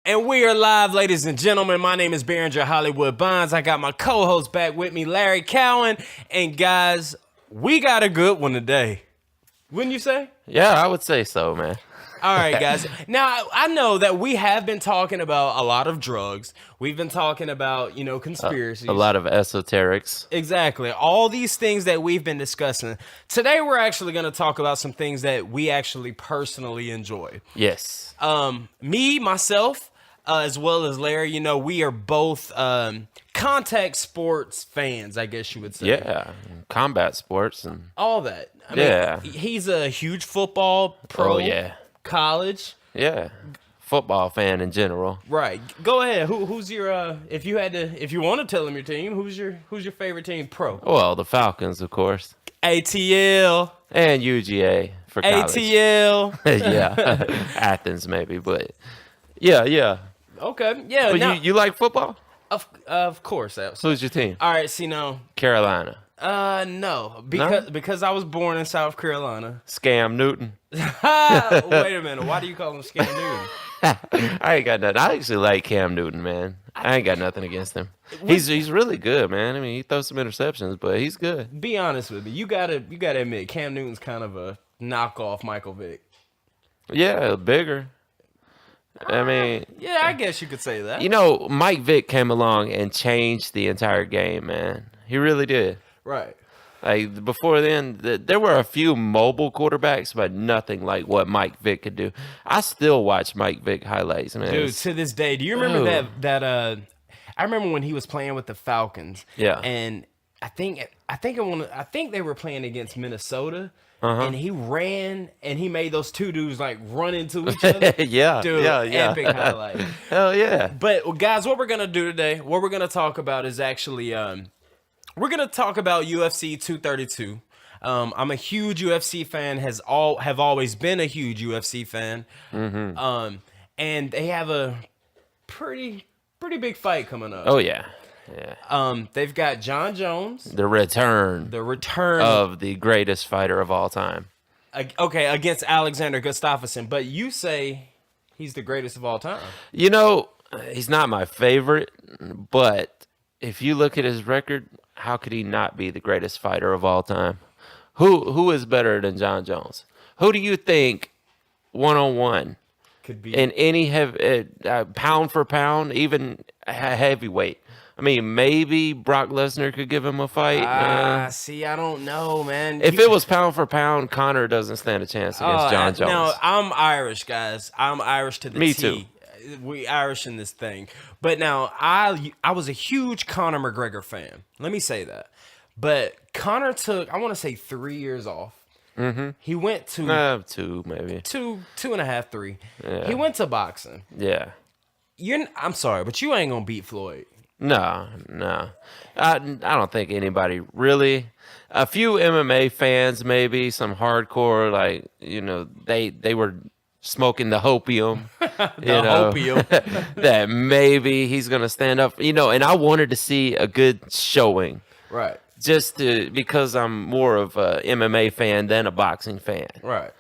And we are live, ladies and gentlemen. My name is Behringer Hollywood Bonds. I got my co-host back with me, Larry Cowan. And guys, we got a good one today. Wouldn't you say? Yeah, I would say so, man. All right, guys. Now, I know that we have been talking about a lot of drugs. We've been talking about, conspiracies. A lot of esoterics. Exactly. All these things that we've been discussing. Today, we're actually going to talk about some things that we actually personally enjoy. Yes. Myself, as well as Larry, we are both contact sports fans, I guess you would say. Yeah. Combat sports and All that. I mean, he's a huge football pro. Oh, yeah. College. Yeah. Football fan in general. Right. Go ahead. Who's your if you want to tell them your team, who's your favorite team pro? Well, the Falcons, of course. ATL. And UGA for college. ATL. Yeah. Athens maybe, but yeah. Okay. Yeah. But now, you like football? Of course. Who's your team? All right. See now. Carolina. No, because I was born in South Carolina. Scam Newton. Wait a minute. Why do you call him Scam Newton? I ain't got nothing. I actually like Cam Newton, man. I ain't got nothing against him. He's really good, man. I mean, he throws some interceptions, but he's good. Be honest with me. You gotta admit, Cam Newton's kind of a knockoff Michael Vick. Yeah, bigger. I mean, yeah, I guess you could say that. Mike Vick came along and changed the entire game, man. He really did. Right. Like before then, there were a few mobile quarterbacks, but nothing like what Mike Vick could do. I still watch Mike Vick highlights, man. Dude, to this day, do you remember that I remember when he was playing with the Falcons. Yeah. And I think they were playing against Minnesota. And he ran and he made those two dudes like run into each other. Yeah. Dude, yeah. epic highlight. Hell yeah. But guys, what we're gonna do today, what we're gonna talk about is actually we're gonna talk about UFC 232. I'm a huge UFC fan. Have always been a huge UFC fan. Mm-hmm. And they have a pretty big fight coming up. Oh yeah. Yeah. They've got John Jones. The return of the greatest fighter of all time. Okay, against Alexander Gustafsson. But you say he's the greatest of all time. He's not my favorite, but if you look at his record, how could he not be the greatest fighter of all time? Who is better than John Jones? Who do you think one-on-one could be in any pound for pound, even heavyweight? I mean, maybe Brock Lesnar could give him a fight. See, I don't know, man. If it was pound for pound, Conor doesn't stand a chance against John Jones. No, I'm Irish, guys. I'm Irish to the Me T. too. We Irish in this thing. But now, I was a huge Conor McGregor fan. Let me say that. But Conor took, I want to say 3 years off. Mm-hmm. He went to 2 maybe. 2.5, 3. Yeah. He went to boxing. Yeah. I'm sorry, but you ain't gonna beat Floyd. No. I don't think anybody really. A few MMA fans, maybe some hardcore, like they were smoking the hopium. Opium. That maybe he's gonna stand up. And I wanted to see a good showing. Right. Because I'm more of a MMA fan than a boxing fan. Right.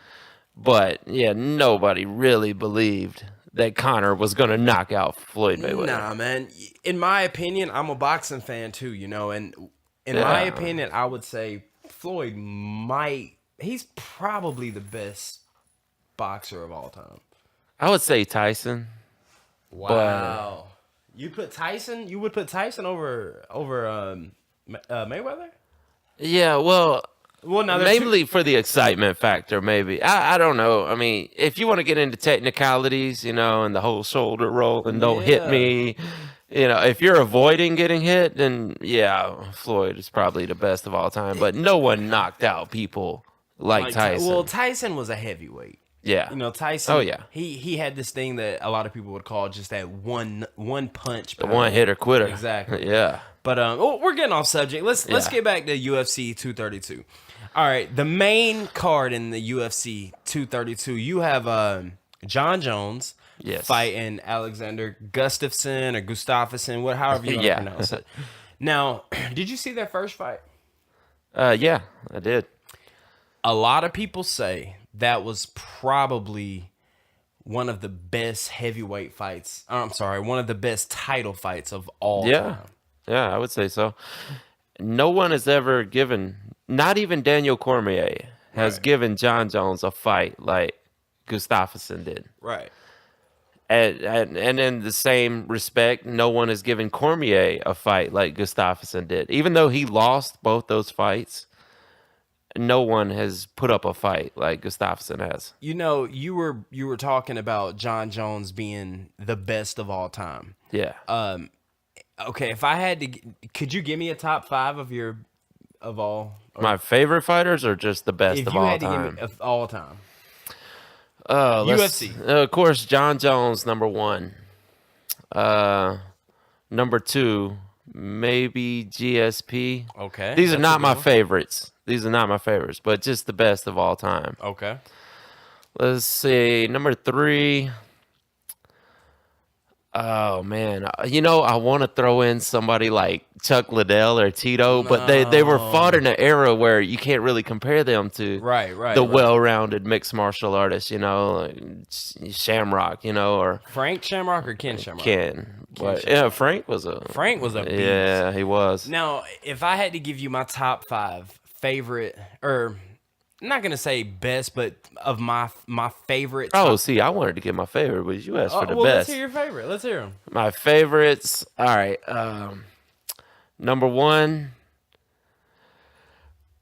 But yeah, nobody really believed that Conor was going to knock out Floyd Mayweather. Nah, man. In my opinion, I'm a boxing fan too, and in my opinion, I would say Floyd he's probably the best boxer of all time. I would say Tyson. Wow. You would put Tyson over Mayweather? Yeah, well, now mainly for the excitement factor, maybe. I don't know. I mean, if you want to get into technicalities, and the whole shoulder roll and don't hit me, if you're avoiding getting hit, then yeah, Floyd is probably the best of all time. But no one knocked out people like Tyson. Well, Tyson was a heavyweight. Yeah. Tyson. Oh yeah. He had this thing that a lot of people would call just that one punch. The one hitter quitter. Exactly. Yeah. But we're getting off subject. Let's get back to UFC 232. All right, the main card in the UFC 232, you have John Jones fighting Alexander Gustafsson or Gustafsson, however you want to pronounce it. Now, did you see their first fight? Yeah, I did. A lot of people say that was probably one of the best heavyweight fights. I'm sorry, one of the best title fights of all Yeah. time. Yeah, I would say so. No one has ever given, not even Daniel Cormier has given John Jones a fight like Gustafsson did. Right. And in the same respect, no one has given Cormier a fight like Gustafsson did. Even though he lost both those fights, no one has put up a fight like Gustafsson has. You know, you were talking about John Jones being the best of all time. Yeah. Okay, if I had to, could you give me a top 5 of all? My favorite fighters or just the best If of you all had to time? give me of all time. UFC. UFC. Of course, John Jones, number 1. Number 2, maybe GSP. Okay. These are that's a not good my one. favorites. These are not my favorites, but just the best of all time. Okay. Let's see. Number 3. Oh, man. You know, I want to throw in somebody like Chuck Liddell or Tito, but they were fought in an era where you can't really compare them to the well-rounded mixed martial artists, you know, like Shamrock, you know, or Frank Shamrock or Ken Shamrock? But yeah, Frank was a beast. Yeah, he was. Now, if I had to give you my top 5 favorite, or I'm not gonna say best, but of my favorite. Oh, see, I wanted to get my favorite, but you asked for the best. Let's hear your favorite. Let's hear them. My favorites. All right. Number 1.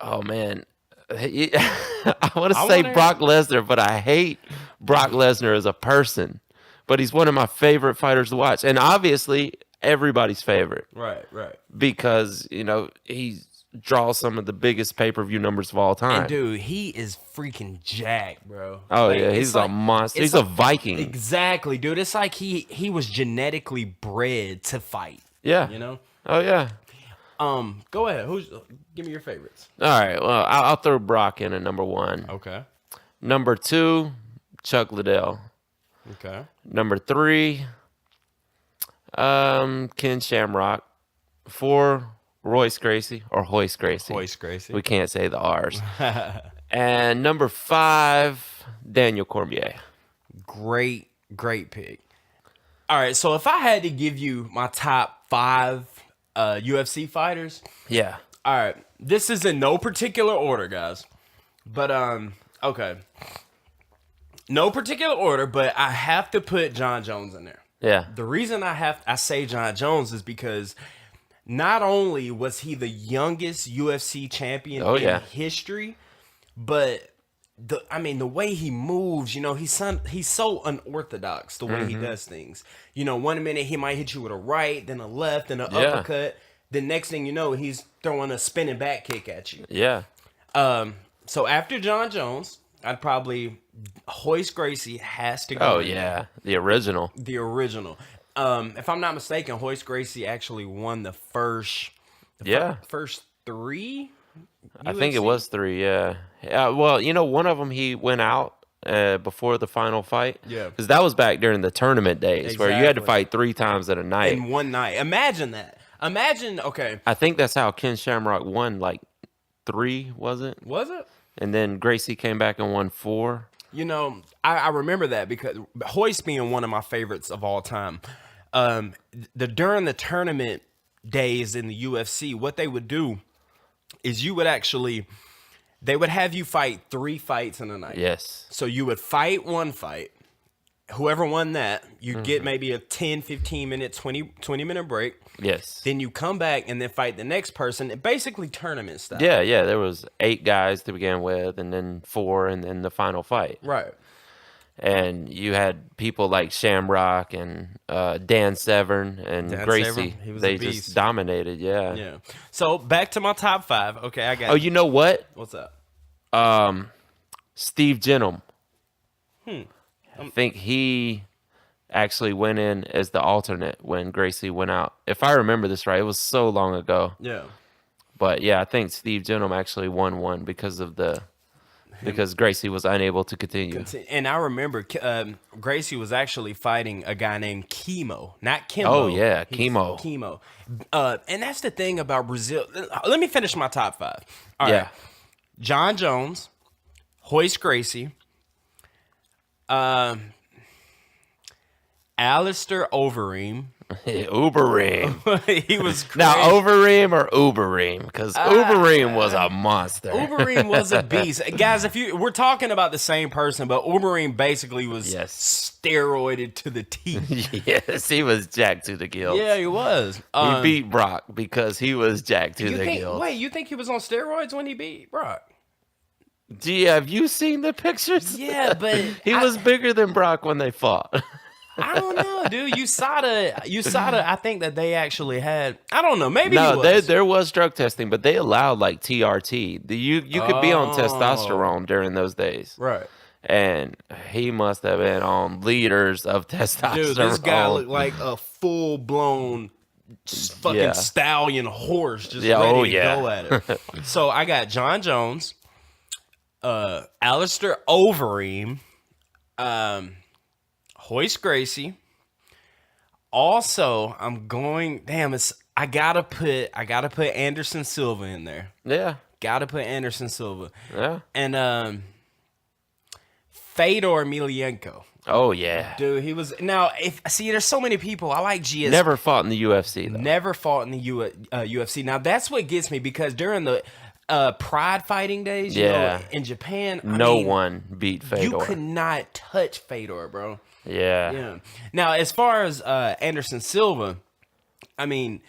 Oh man, I want to say Brock Lesnar, but I hate Brock Lesnar as a person. But he's one of my favorite fighters to watch, and obviously everybody's favorite. Right. Because you know he draws some of the biggest pay-per-view numbers of all time. And dude, he is freaking jacked, bro. Oh yeah, he's a monster. He's a Viking. Exactly, dude. It's like he was genetically bred to fight. Yeah. You know. Oh yeah. Go ahead. Give me your favorites. All right. Well, I'll throw Brock in at number 1. Okay. Number 2, Chuck Liddell. Okay. Number 3, Ken Shamrock. 4, Royce Gracie or Hoist Gracie. Hoist Gracie. We can't say the R's. And number 5, Daniel Cormier. Great pick. All right. So if I had to give you my top 5 UFC fighters. Yeah. All right. This is in no particular order, guys. But okay. No particular order, but I have to put John Jones in there. Yeah. The reason I say John Jones is because not only was he the youngest UFC champion in history, but the way he moves, you know, he's so unorthodox the way he does things. You know, 1 minute he might hit you with a right, then a left, then an uppercut. The next thing you know, he's throwing a spinning back kick at you. Yeah. So after John Jones, I'd probably Hoist Gracie has to go. Oh yeah, the original. The original. If I'm not mistaken, Hoist Gracie actually won the first 3. I think it was 3, yeah. Well, you know, one of them he went out before the final fight. Yeah. Because that was back during the tournament days where you had to fight 3 times in a night. In one night. Imagine that. Okay. I think that's how Ken Shamrock won, like 3, was it? Was it? And then Gracie came back and won 4. You know, I remember that because Hoist being one of my favorites of all time. During the tournament days in the UFC, what they would do is they would have you fight 3 fights in a night. Yes. So you would fight 1 fight. Whoever won that, you get maybe a 10, 15 minute, 20 minute break. Yes. Then you come back and then fight the next person, basically tournament style. Yeah. There was 8 guys to begin with, and then 4, and then the final fight. Right. And you had people like Shamrock and Dan Severn and Gracie. They just dominated, yeah. Yeah. So back to my top 5. Okay, I got. Oh, you know what? What's up? Steve Gennum. I think he actually went in as the alternate when Gracie went out. If I remember this right, it was so long ago. Yeah. But yeah, I think Steve Gennum actually won one because Gracie was unable to continue. And I remember Gracie was actually fighting a guy named Chemo, not Kimbo. Oh yeah, Chemo. Chemo. And that's the thing about Brazil. Let me finish my top 5. All right. John Jones, Hoist Gracie. Alistair Overeem. Ubereem. He was crazy. Now, Overeem or Ubereem? Because Ubereem was a monster. Ubereem was a beast. Guys, we're talking about the same person, but Ubereem basically was steroided to the teeth. Yes, he was jacked to the gills. Yeah, he was. He beat Brock because he was jacked to the gills. Wait, you think he was on steroids when he beat Brock? Have you seen the pictures? Yeah, but he was bigger than Brock when they fought. I don't know, dude. USADA, I think that they actually had, I don't know, maybe there was drug testing, but they allowed like TRT. You could be on testosterone during those days. Right. And he must have been on liters of testosterone. Dude, this guy looked like a full-blown fucking stallion horse just ready to go at it. So I got John Jones, Alistair Overeem, Hoist Gracie. Also, I'm going. Damn, I gotta put Anderson Silva in there. Yeah, gotta put Anderson Silva. Yeah, and Fedor Emelianenko. Oh yeah, dude, he was. Now, there's so many people. I like GS. Never fought in the UFC though. Never fought in the UFC. Now that's what gets me, because during the Pride fighting days, you know, in Japan, no one beat Fedor. You could not touch Fedor, bro. Yeah. Now, as far as Anderson Silva, I mean,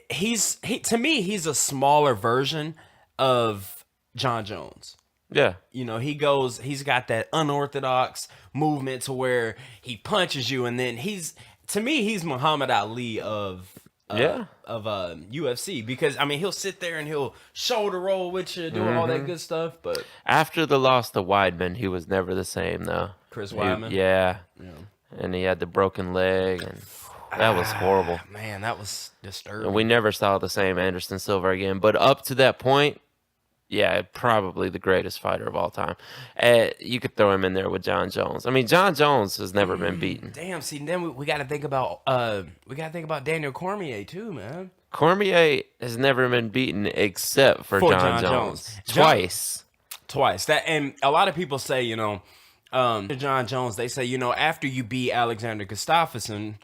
to me, he's a smaller version of John Jones. Yeah. You know, he's got that unorthodox movement to where he punches you, and then he's Muhammad Ali of UFC, because I mean, he'll sit there and he'll shoulder roll with you, do all that good stuff. But after the loss to Weidman, he was never the same though. Chris Weidman. Yeah. And he had the broken leg, and that was horrible. Man, that was disturbing. And we never saw the same Anderson Silva again. But up to that point, probably the greatest fighter of all time. You could throw him in there with John Jones. I mean, John Jones has never been beaten. Damn. See, then we got to think about Daniel Cormier too, man. Cormier has never been beaten except for John Jones. Twice. And a lot of people say, you know, John Jones, they say, you know, after you beat Alexander Gustafsson,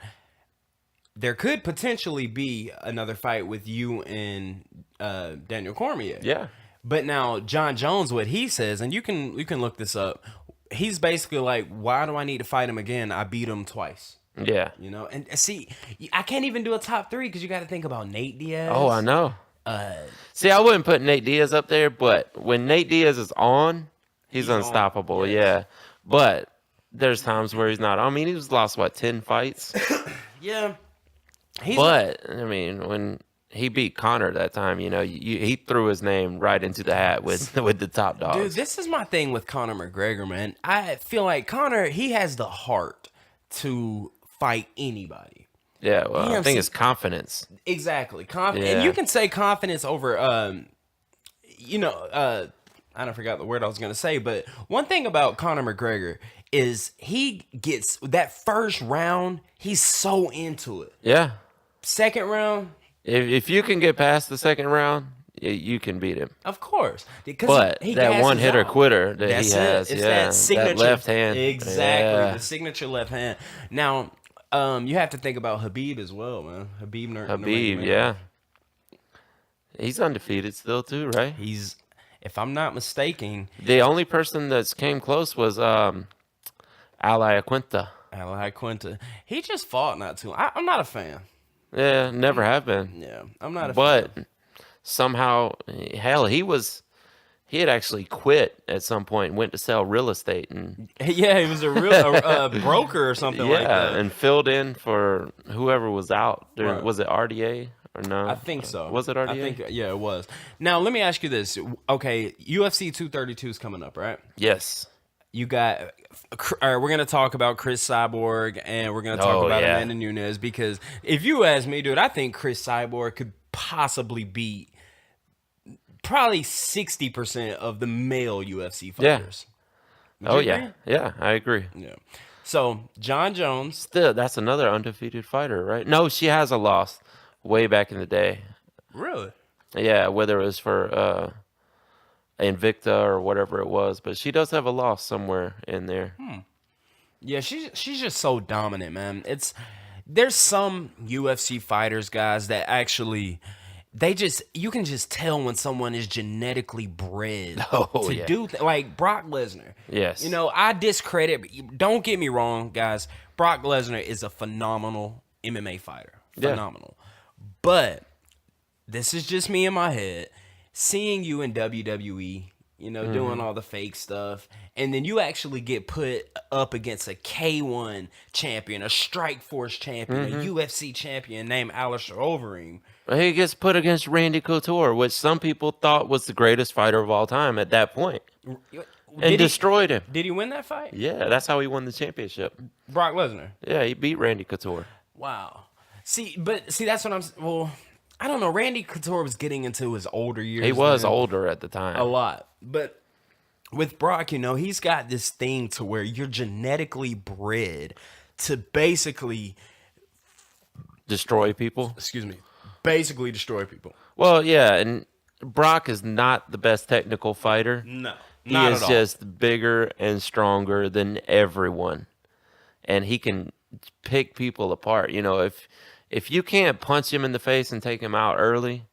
there could potentially be another fight with you and Daniel Cormier. Yeah. But now John Jones, what he says, and you can look this up, he's basically like, why do I need to fight him again? I beat him twice. Yeah. You know, and see, I can't even do a top 3 because you got to think about Nate Diaz. Oh, I know. See, I wouldn't put Nate Diaz up there, but when Nate Diaz is on, he's unstoppable. Yeah. But there's times where he's not. I mean, he's lost, 10 fights? Yeah. I mean, when he beat Conor that time, you know, he threw his name right into the hat with the top dogs. Dude, this is my thing with Conor McGregor, man. I feel like Conor, he has the heart to fight anybody. Yeah, well, I think it's confidence. Exactly. And you can say confidence over, I don't forget the word I was going to say, but one thing about Conor McGregor is he gets that first round, he's so into it. Yeah. Second round, if you can get past the second round, you can beat him. Of course. But that one hitter quitter that he has, it's that signature, that left hand. Exactly, the signature left hand. Now, you have to think about Habib as well, man. Habib, yeah. He's undefeated still too, right? He's, if I'm not mistaken, the only person that's came close was Ali Aquinta. Ali Aquinta. He just fought not too. I'm not a fan. Yeah, never have been. Yeah, I'm not a fan. But somehow, hell, he had actually quit at some point and went to sell real estate. And he was a broker or something like that. Yeah, and filled in for whoever was out. Right. Was it RDA or no? I think so. Was it RDA? I think, it was. Now, let me ask you this. Okay, UFC 232 is coming up, right? Yes. You got, all right, we're going to talk about Chris Cyborg, and we're going to talk about Amanda Nunes, because if you ask me, dude, I think Chris Cyborg could possibly beat probably 60% of the male UFC fighters. Yeah. Yeah, I agree. Yeah. So, John Jones. Still, that's another undefeated fighter, right? No, she has a loss way back in the day. Really? Yeah, whether it was for Invicta or whatever it was, but she does have a loss somewhere in there. Yeah, she's just so dominant, man. There's some UFC fighters, guys, that actually you can just tell when someone is genetically bred Oh to yeah. do like Brock Lesnar. Yes. You know, I discredit. Don't get me wrong, guys. Brock Lesnar is a phenomenal MMA fighter. Yeah. Phenomenal. But this is just me in my head. Seeing you in WWE, you know, doing all the fake stuff, and then you actually get put up against a K1 champion, a Strike Force champion, a UFC champion named Alistair Overeem. He gets put against Randy Couture, which some people thought was the greatest fighter of all time at that point, and destroyed him. Did he win that fight? Yeah, that's how he won the championship. Brock Lesnar. Yeah, he beat Randy Couture. Wow. See, that's what I'm. Well, I don't know. Randy Couture was getting into his older years. He was older at the time. A lot, but with Brock, you know, he's got this thing to where you're genetically bred to basically destroy people. Excuse me. Basically destroy people. Well, yeah, and Brock is not the best technical fighter. No, he not is at all. just bigger and stronger than everyone, and he can pick people apart. You know, if you can't punch him in the face and take him out early,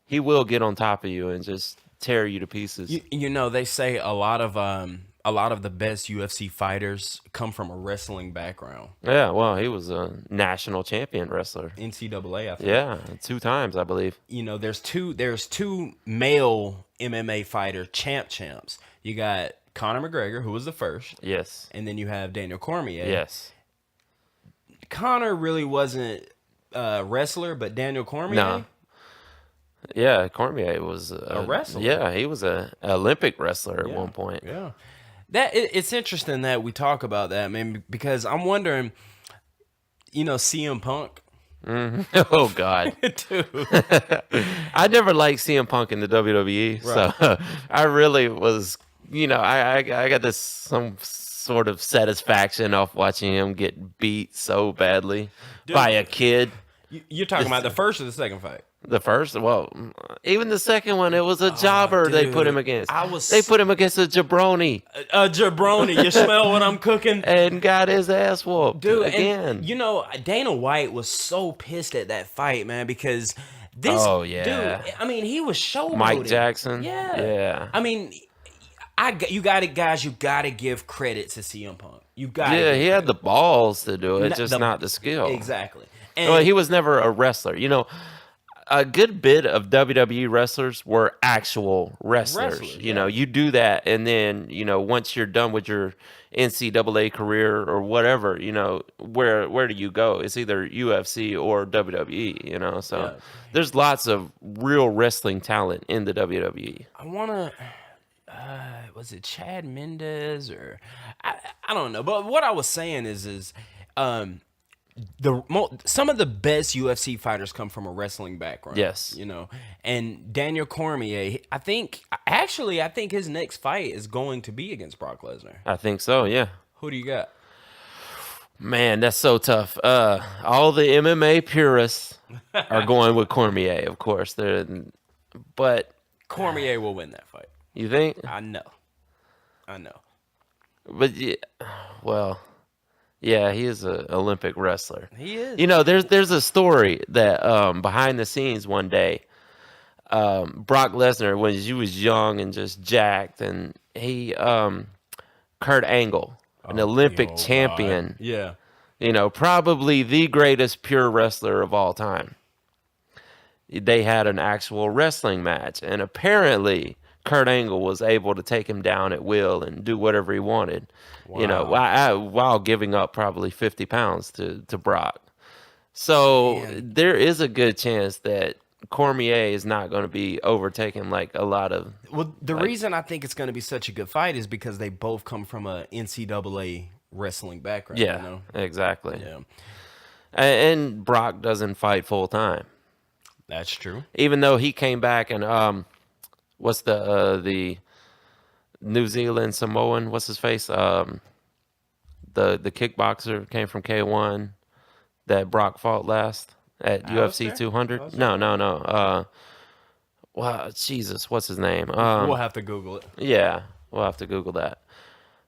he will get on top of you and just tear you to pieces. You know, they say a lot of the best UFC fighters come from a wrestling background. Yeah, well, he was a national champion wrestler. NCAA, I think. Yeah, 2 times, I believe. You know, there's two male MMA fighter champs. You got Conor McGregor, who was the first. Yes. And then you have Daniel Cormier. Yes. Conor really wasn't a wrestler, but Daniel Cormier. No. Yeah, Cormier was a wrestler. Yeah, he was an Olympic wrestler at one point. Yeah. It's interesting that we talk about that, man, because I'm wondering, you know, CM Punk. Oh God, Dude. I never liked CM Punk in the WWE, Right. so I really was, you know, I got this some sort of satisfaction off watching him get beat so badly by a kid. You're talking about the first or the second fight? The first, well, even the second one, it was a jobber they put him against. They put him against a jabroni. A jabroni. You smell what I'm cooking? And got his ass whooped again. And, you know, Dana White was so pissed at that fight, man, because this dude, I mean, he was showboating. Mike Jackson. Yeah. I mean, you got to give credit to CM Punk. You got Yeah, he had the balls to do it, just not the skill. Exactly. And well, he was never a wrestler. You know, a good bit of WWE wrestlers were actual wrestlers. You know, you do that, and then, you know, once you're done with your NCAA career or whatever, you know, where do you go? It's either UFC or WWE, you know. So there's lots of real wrestling talent in the WWE. I want to... was it Chad Mendez or... I don't know. But what I was saying is some of the best UFC fighters come from a wrestling background. Yes. You know, and Daniel Cormier, I think his next fight is going to be against Brock Lesnar. I think so, yeah. Who do you got? Man, that's so tough. All the MMA purists are going with Cormier, of course. But Cormier will win that fight. You think? I know. But yeah, well, yeah, he is an Olympic wrestler. He is. You know, there's a story that behind the scenes one day, Brock Lesnar, when he was young and just jacked, and he Kurt Angle, an Olympic champion. God. Yeah. You know, probably the greatest pure wrestler of all time. They had an actual wrestling match, and apparently Kurt Angle was able to take him down at will and do whatever he wanted. Wow. You know, while giving up probably 50 pounds to Brock. So there is a good chance that Cormier is not going to be overtaken like a lot of... Well, the reason I think it's going to be such a good fight is because they both come from a NCAA wrestling background. Yeah, you know? Exactly. Yeah. And Brock doesn't fight full time. That's true. Even though he came back and what's the New Zealand Samoan? What's his face? The kickboxer came from K1 that Brock fought last at UFC 200. No. Wow, Jesus, what's his name? We'll have to Google it. Yeah, we'll have to Google that.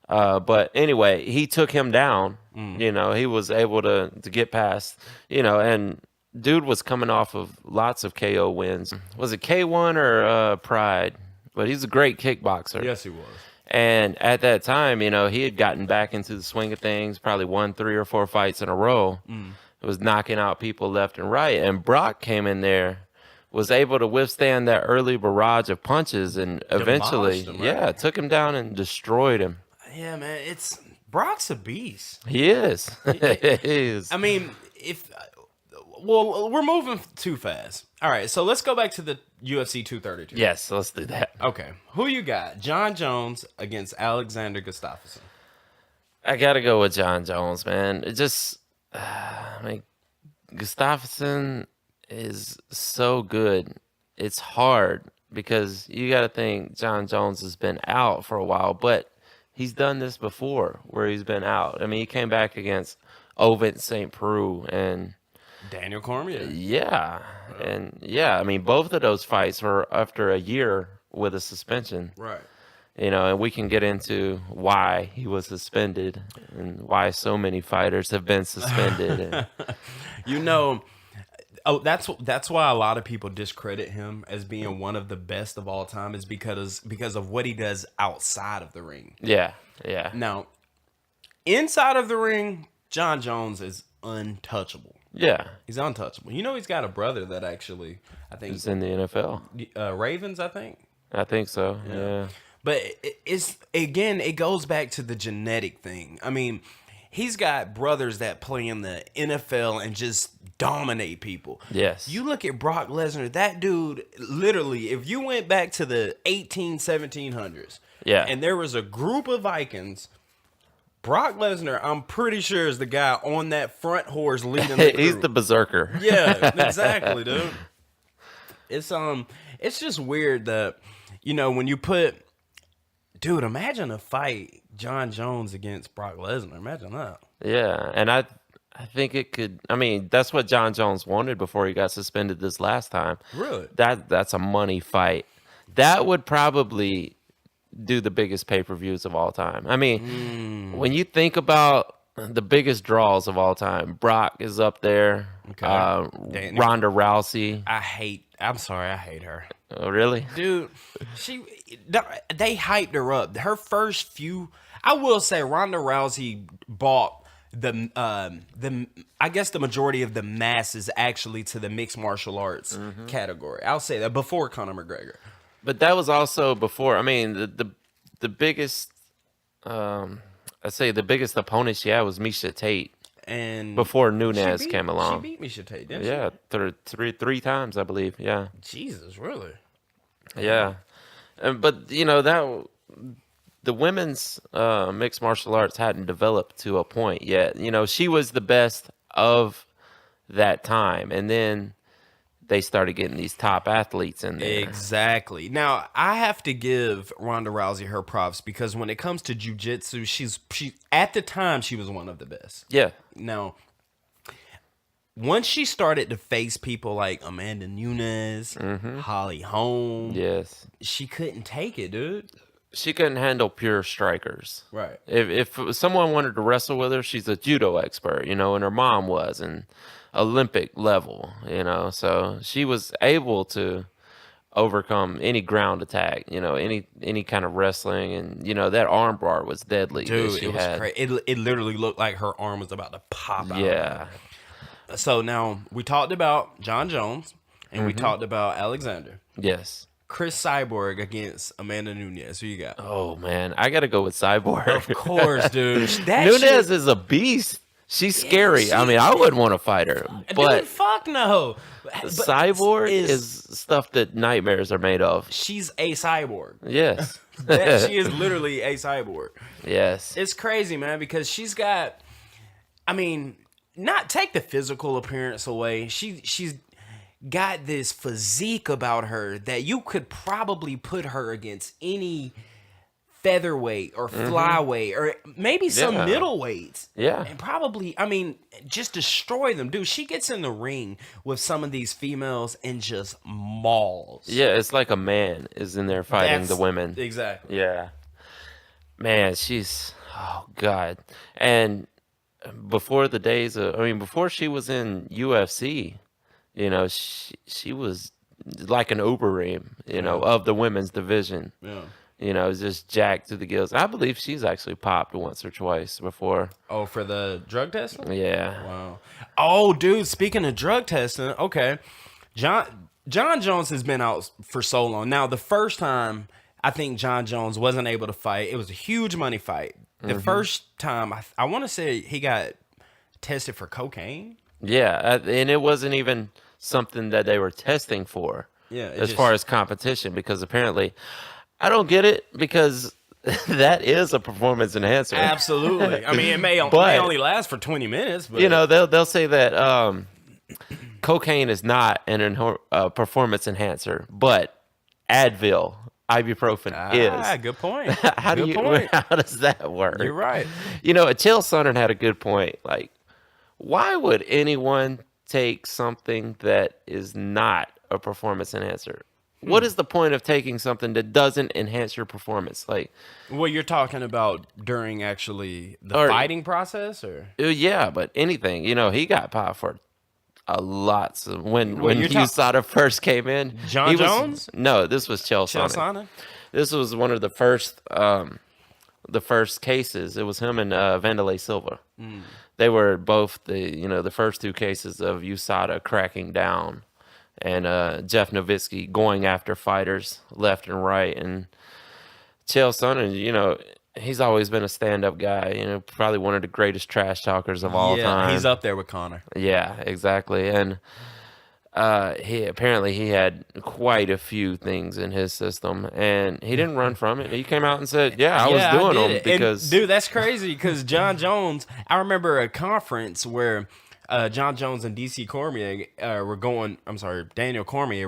But anyway, he took him down. You know, he was able to get past, you know, and dude was coming off of lots of KO wins. Was it K1 or Pride? But he's a great kickboxer. Yes, he was. And at that time, you know, he had gotten back into the swing of things, probably won 3 or 4 fights in a row. Was knocking out people left and right. And Brock came in there, was able to withstand that early barrage of punches, and eventually, Demolished him, right? took him down and destroyed him. Yeah, man, Brock's a beast. He is. He is. I mean, well, we're moving too fast. All right, so let's go back to the UFC 232. Yes, let's do that. Okay, who you got? John Jones against Alexander Gustafsson. I gotta go with John Jones, man. It just, I mean, Gustafsson is so good. It's hard because you got to think John Jones has been out for a while, but he's done this before where he's been out. I mean, he came back against Ovent St. Preux and Daniel Cormier. Yeah. And I mean, both of those fights were after a year with a suspension. Right. You know, and we can get into why he was suspended and why so many fighters have been suspended. You know, that's why a lot of people discredit him as being one of the best of all time, is because of what he does outside of the ring. Yeah. Now, inside of the ring, John Jones is untouchable. Yeah. He's untouchable. You know, he's got a brother that actually, I think, He's in the NFL. Ravens, I think. I think so. Yeah. But it goes back to the genetic thing. I mean, he's got brothers that play in the NFL and just dominate people. Yes. You look at Brock Lesnar, that dude, literally, if you went back to the 1700s, and there was a group of Vikings, Brock Lesnar, I'm pretty sure, is the guy on that front horse leading the crew. He's the berserker. Yeah, exactly, dude. It's just weird that, you know, when you put, dude, imagine a fight John Jones against Brock Lesnar. Imagine that. Yeah, and I think it could. I mean, that's what John Jones wanted before he got suspended this last time. Really? That's a money fight. That would probably do the biggest pay-per-views of all time. I mean, when you think about the biggest draws of all time, Brock is up there. Okay. Ronda Rousey. I hate her. Oh, really? Dude, they hyped her up. Her first few, I will say, Ronda Rousey bought I guess the majority of the masses actually to the mixed martial arts category. I'll say that before Conor McGregor. But that was also before. I mean, the biggest, I'd say the biggest opponent she had was Miesha Tate. And before Nunes came along. She beat Miesha Tate, didn't she? Yeah, three times, I believe. Yeah. Jesus, really? Yeah. But, you know, the women's mixed martial arts hadn't developed to a point yet. You know, she was the best of that time. And then they started getting these top athletes in there. Exactly. Now, I have to give Ronda Rousey her props because when it comes to jiu-jitsu, she at the time she was one of the best. Yeah. Now, once she started to face people like Amanda Nunes, Holly Holm, yes, she couldn't take it, dude. She couldn't handle pure strikers. Right. If someone wanted to wrestle with her, she's a judo expert, you know, and her mom was, and Olympic level, you know, so she was able to overcome any ground attack, you know, any kind of wrestling, and you know that arm bar was deadly. Dude, it was crazy. It literally looked like her arm was about to pop out. Yeah. So now we talked about John Jones and we talked about Alexander. Yes. Chris Cyborg against Amanda Nunes. Who you got? Oh man, I gotta go with Cyborg. Of course, dude. Nunes is a beast. She's scary. I mean, I wouldn't want to fight her, but dude, fuck no. Cyborg is stuff that nightmares are made of. She's a cyborg. Yes. She is literally a cyborg. Yes. It's crazy, man, because she's got, I mean, not take the physical appearance away. She's got this physique about her that you could probably put her against any featherweight or flyweight or maybe some middleweights. Yeah. And probably, I mean, just destroy them. Dude, she gets in the ring with some of these females and just mauls. Yeah, it's like a man is in there fighting the women. Exactly. Yeah. Man, Oh God. And before the days of, I mean, before she was in UFC, she was like an Uberim, of the women's division. Yeah. Just jacked to the gills. I believe she's actually popped once or twice before. Oh, for the drug testing? Yeah. Wow. Oh, dude, speaking of drug testing, okay. John Jones has been out for so long. Now, the first time I think John Jones wasn't able to fight, it was a huge money fight. The first time, I want to say he got tested for cocaine. Yeah, and it wasn't even something that they were testing for. Yeah, as far as competition, because apparently, I don't get it, because that is a performance enhancer. Absolutely. I mean, it may only last for 20 minutes, but they'll say that cocaine is not a performance enhancer, but Advil, ibuprofen is. Good point. How does that work? You're right. Chael Sonnen had a good point. Like, why would anyone take something that is not a performance enhancer? What is the point of taking something that doesn't enhance your performance? Like, well, you're talking about during actually the fighting process, or yeah, but anything. He got popped for a lot. So when USADA first came in, John Jones? No, this was Chael Sonnen. This was one of the first cases. It was him and Vanderlei Silva. They were both the first two cases of USADA cracking down, and Jeff Nowitzki going after fighters left and right. And Chael Sonnen, he's always been a stand-up guy, probably one of the greatest trash talkers of all time. He's up there with Conor. Yeah, exactly. And he had quite a few things in his system, and he didn't run from it. He came out and said, "Yeah, I was doing them because." And, dude, that's crazy, because John Jones. I remember a conference where John Jones and Daniel Cormier were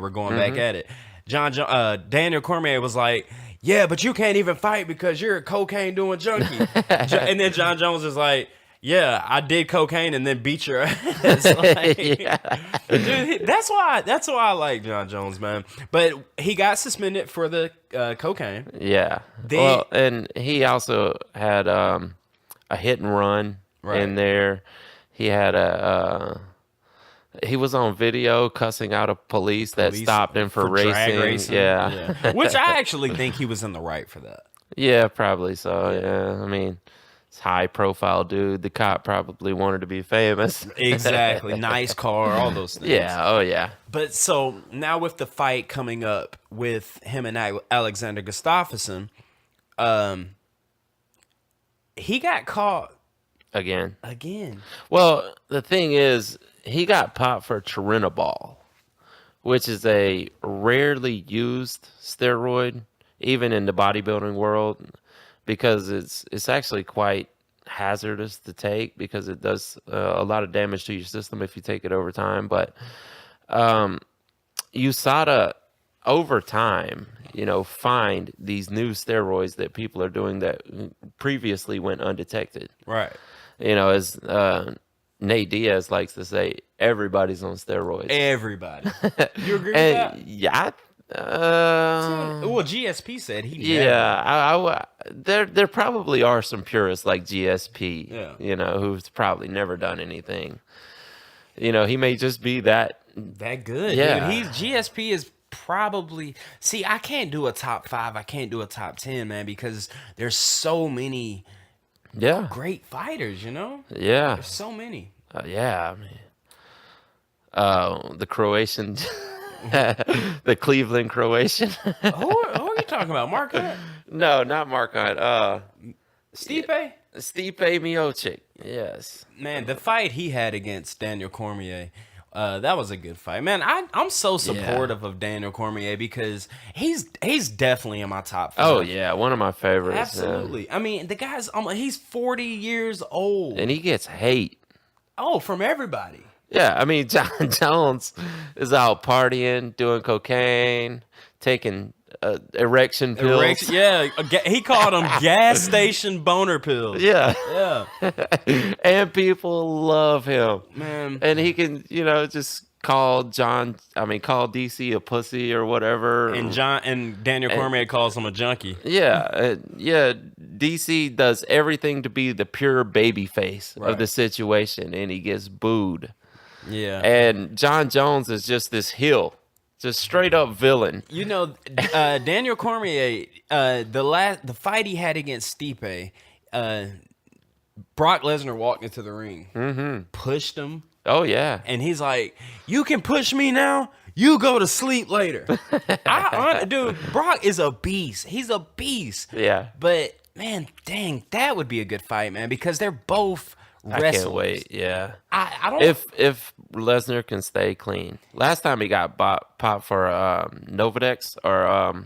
going back at it. Daniel Cormier was like, "Yeah, but you can't even fight because you're a cocaine doing junkie." And then John Jones is like, "Yeah, I did cocaine and then beat your ass." Dude, that's why I like John Jones, man. But he got suspended for the cocaine. Yeah. Well, and he also had a hit and run in there. He had he was on video cussing out a police that stopped him for racing. Yeah. Which I actually think he was in the right for that. Yeah, probably so. Yeah. I mean, it's high profile dude. The cop probably wanted to be famous. Exactly. Nice car, all those things. Yeah. Oh, yeah. But so now with the fight coming up with him and Alexander Gustafsson, he got caught again. Well, the thing is, he got popped for Turinabol, which is a rarely used steroid, even in the bodybuilding world, because it's actually quite hazardous to take, because it does a lot of damage to your system if you take it over time. But USADA, over time, find these new steroids that people are doing that previously went undetected. Right. As Nate Diaz likes to say, everybody's on steroids. Everybody. You agree with that? Yeah. Well, GSP said he never. Yeah. There probably are some purists like GSP, who's probably never done anything. He may just be that good. Yeah. Dude. GSP is probably. See, I can't do a top 5. I can't do a top 10, man, because there's so many. Yeah, great fighters, Yeah, there's so many. Yeah, I mean, the Croatian, the Cleveland Croatian. who are you talking about? Mark Hunt? No, not Mark Hunt. Stipe? Stipe Miocic. Yes, man, the fight he had against Daniel Cormier. That was a good fight, man. I'm so supportive of Daniel Cormier, because he's definitely in my top 5. Oh yeah, one of my favorites. Absolutely. Yeah. I mean, the guy's he's 40 years old, and he gets hate. Oh, from everybody. Yeah, I mean, John Jones is out partying, doing cocaine, taking erection pills. He called them gas station boner pills. Yeah. And people love him, man. And he can, just call DC a pussy or whatever. And Daniel Cormier calls him a junkie. Yeah, DC does everything to be the pure baby face of the situation, and he gets booed. Yeah. And John Jones is just this heel, just straight up villain. You know, Daniel Cormier, the fight he had against Stipe, Brock Lesnar walked into the ring, pushed him. Oh, yeah. And he's like, you can push me now, you go to sleep later. Dude, Brock is a beast. He's a beast. Yeah. But, man, dang, that would be a good fight, man, because they're both wrestlers. I can't wait, yeah. I don't... If Lesnar can stay clean. Last time he got popped for Novadex or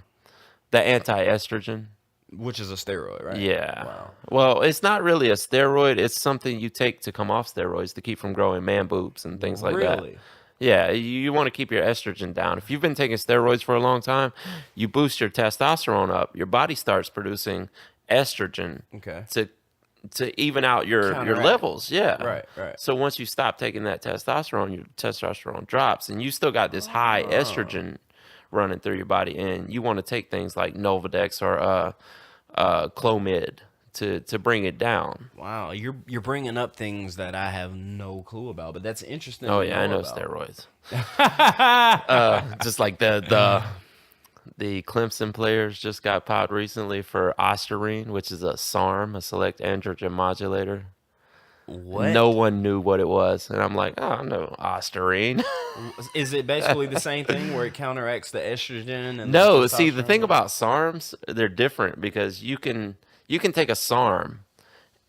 the anti-estrogen. Which is a steroid, right? Yeah. Wow. Well, it's not really a steroid. It's something you take to come off steroids to keep from growing man boobs and things like that. Really? Yeah, you want to keep your estrogen down. If you've been taking steroids for a long time, you boost your testosterone up. Your body starts producing estrogen to even out your levels. Yeah. Right. So once you stop taking that testosterone, your testosterone drops, and you still got this high estrogen running through your body, and you want to take things like Novadex or Clomid to bring it down. Wow, you're bringing up things that I have no clue about, but that's interesting. Oh yeah, I know steroids. Just like the Clemson players just got popped recently for Ostarine, which is a SARM, a select androgen modulator. What? No one knew what it was, and I'm like, oh, no, Ostarine. Is it basically the same thing where it counteracts the estrogen? And no, see, the thing about SARMs, they're different because you can take a SARM,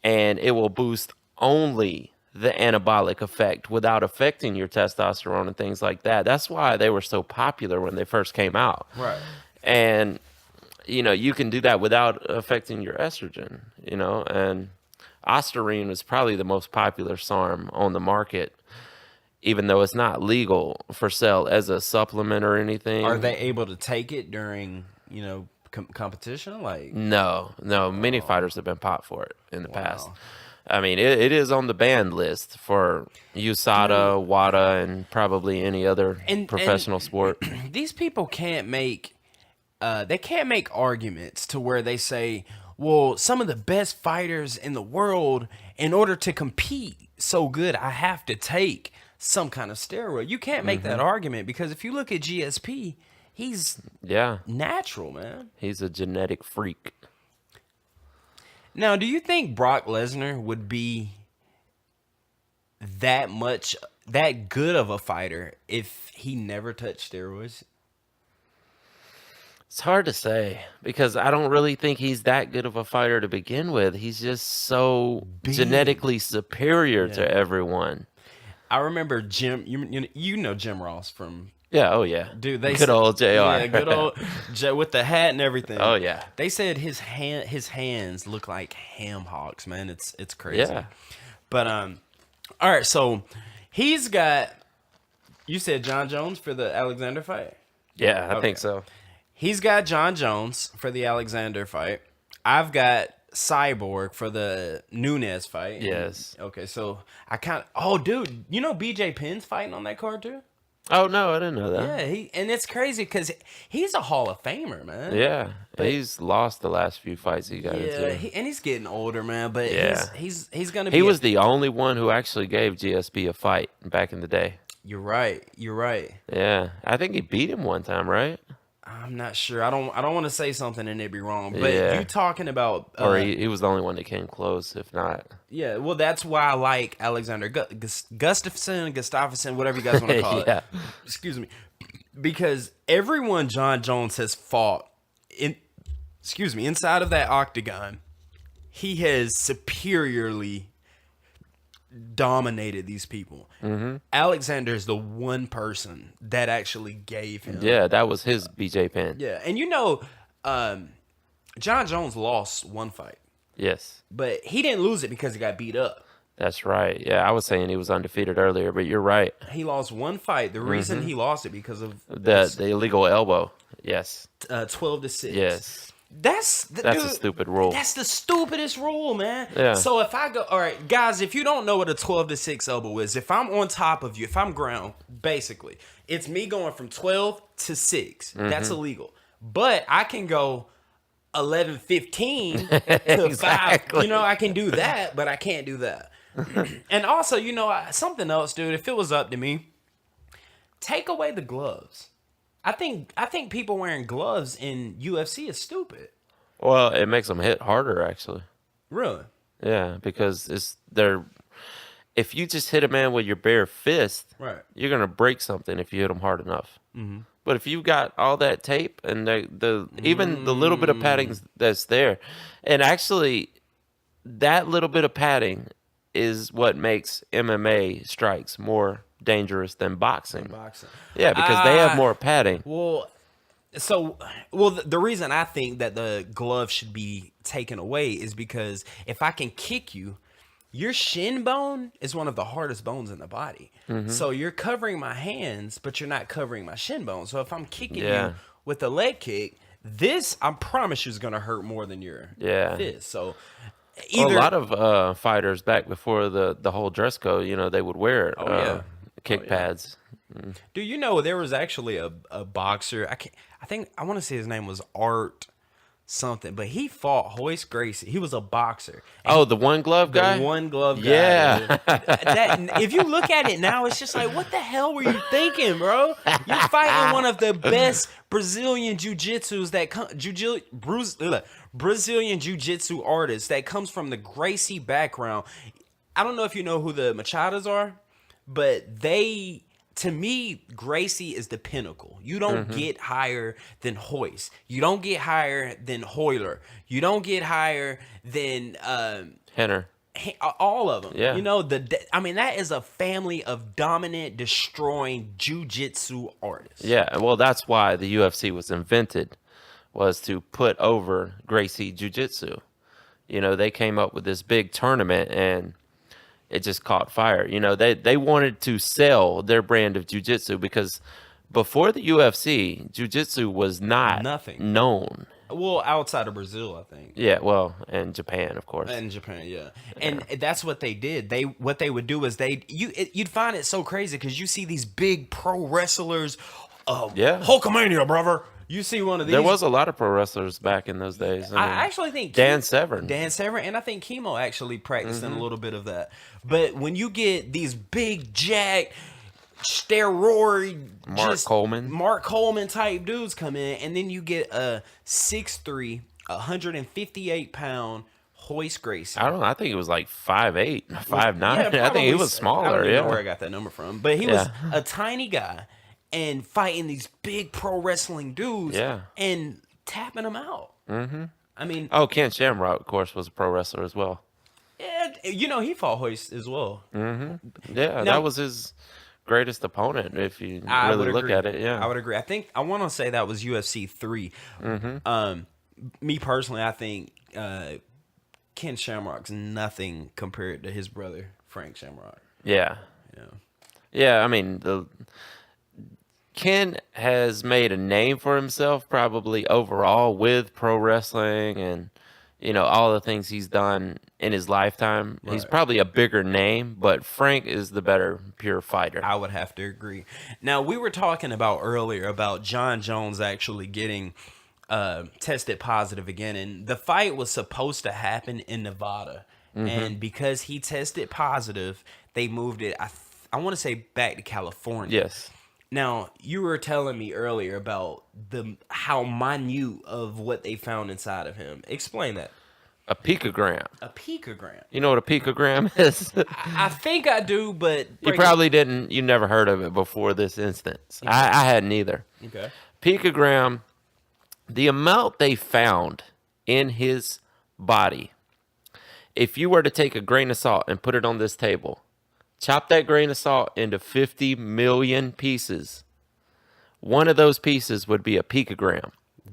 and it will boost only the anabolic effect without affecting your testosterone and things like that. That's why they were so popular when they first came out. Right. And, you can do that without affecting your estrogen, and Ostarine was probably the most popular SARM on the market, even though it's not legal for sale as a supplement or anything. Are they able to take it during, competition? Like No. Many fighters have been popped for it in the past. I mean, it is on the banned list for USADA, WADA, and probably any other professional sport. These people can't make arguments to where they say, well, some of the best fighters in the world, in order to compete so good, I have to take some kind of steroid. You can't make that argument because if you look at GSP, he's natural, man. He's a genetic freak. Now, do you think Brock Lesnar would be that good of a fighter if he never touched steroids? It's hard to say because I don't really think he's that good of a fighter to begin with. He's just so genetically superior to everyone. I remember Jim. You know Jim Ross from. Yeah. Oh yeah. Dude, they good old JR. Yeah, good old with the hat and everything. Oh yeah. They said his hands look like ham hocks, man. It's crazy. Yeah. But all right. So he's got. You said John Jones for the Alexander fight. Yeah, I think so. He's got John Jones for the Alexander fight. I've got Cyborg for the Nunes fight. Yes. Okay, so I kind of... Oh, dude, BJ Penn's fighting on that card, too? Oh, no, I didn't know that. Yeah, and it's crazy because he's a Hall of Famer, man. Yeah, but he's lost the last few fights he got into. And he's getting older, man, but he's going to be... He was the only one who actually gave GSP a fight back in the day. You're right. Yeah, I think he beat him one time, right? I'm not sure. I don't want to say something and it be wrong. But you talking about... or he was the only one that came close, if not. Yeah, well, that's why I like Alexander Gustafsson, whatever you guys want to call it. Excuse me. Because everyone John Jones has fought, inside of that octagon, he has superiorly dominated these people. Alexander is the one person that actually gave him. Yeah, that was his BJ Penn. Yeah, and John Jones lost one fight. Yes. But he didn't lose it because he got beat up. That's right. Yeah, I was saying he was undefeated earlier, but you're right. He lost one fight. The reason he lost it because of the illegal elbow. Yes. 12-6. Yes. That's a stupid rule. That's the stupidest rule, man. Yeah. So if I go, all right, guys, if you don't know what a 12-6 elbow is, if I'm on top of you, if I'm ground, basically, it's me going from 12 to 6. That's illegal. But I can go 11-15 to Exactly. 5. You know, I can do that, but I can't do that. And also, you know, something else, dude. If it was up to me, take away the gloves. I think people wearing gloves in UFC is stupid. Well, it makes them hit harder, actually. Really? Yeah, because if you just hit a man with your bare fist, Right. you're gonna break something if you hit him hard enough. But if you got all that tape and even the little bit of padding that's there, and actually that little bit of padding is what makes MMA strikes more dangerous than boxing. Yeah, because they have more padding. Well, the reason I think that the glove should be taken away is because if I can kick you, your shin bone is one of the hardest bones in the body. So you're covering my hands, but you're not covering my shin bone. So if I'm kicking you with a leg kick, this, I promise you, is going to hurt more than your fist. So a lot of fighters back before the whole dress code, you know, they would wear kick pads. Do you know there was actually a boxer? I want to say his name was Art something, but he fought Royce Gracie. He was a boxer. The one glove guy. The one glove guy. Yeah. If you look at it now, it's just like, what the hell were you thinking, bro? You're fighting one of the best Brazilian jiu-jitsus Brazilian jiu-jitsu artists that comes from the Gracie background. I don't know if you know who the Machadas are, but to me, Gracie is the pinnacle. You don't get higher than Royce. You don't get higher than Hoyler. You don't get higher than Henner. All of them. Yeah. You know, that is a family of dominant, destroying jiu-jitsu artists. Yeah, well, that's why the UFC was invented, was to put over Gracie Jiu-Jitsu. You know, they came up with this big tournament and it just caught fire. You know, they wanted to sell their brand of jiu-jitsu because before the UFC, jiu-jitsu was not known. Well, outside of Brazil, I think. Yeah, well, and Japan, of course. And Japan, yeah. And that's what they did. What they would do is you'd find it so crazy because you see these big pro wrestlers. Hulkamania, brother. You see one of these. There was a lot of pro wrestlers back in those days. I actually think Dan Severn, and I think Chemo actually practiced in a little bit of that. But when you get these big jack steroid Mark Coleman type dudes come in, and then you get a 6'3", 158-pound Royce Gracie. I don't know. I think it was like 5'8", 5'9". I think he was smaller. I don't know where I got that number from, but he was a tiny guy. And fighting these big pro wrestling dudes and tapping them out. I mean... Ken Shamrock, of course, was a pro wrestler as well. Yeah, you know, he fought Hoist as well. Yeah, now, that was his greatest opponent, if you really look at it. Yeah, I would agree. I want to say that was UFC 3. Me personally, I think Ken Shamrock's nothing compared to his brother, Frank Shamrock. Yeah. I mean, Ken has made a name for himself probably overall with pro wrestling and, you know, all the things he's done in his lifetime. Right. He's probably a bigger name, but Frank is the better pure fighter. I would have to agree. Now, we were talking about earlier about John Jones actually getting tested positive again, and the fight was supposed to happen in Nevada. And because he tested positive, they moved it, I want to say, back to California. Yes. Now, you were telling me earlier about how minute of what they found inside of him. Explain that. A picogram. A picogram. You know what a picogram is? I think I do, but... You probably didn't. You never heard of it before this instance. Okay. I hadn't either. Okay. Picogram, the amount they found in his body, if you were to take a grain of salt and put it on this table... Chop that grain of salt into 50 million pieces. One of those pieces would be a picogram.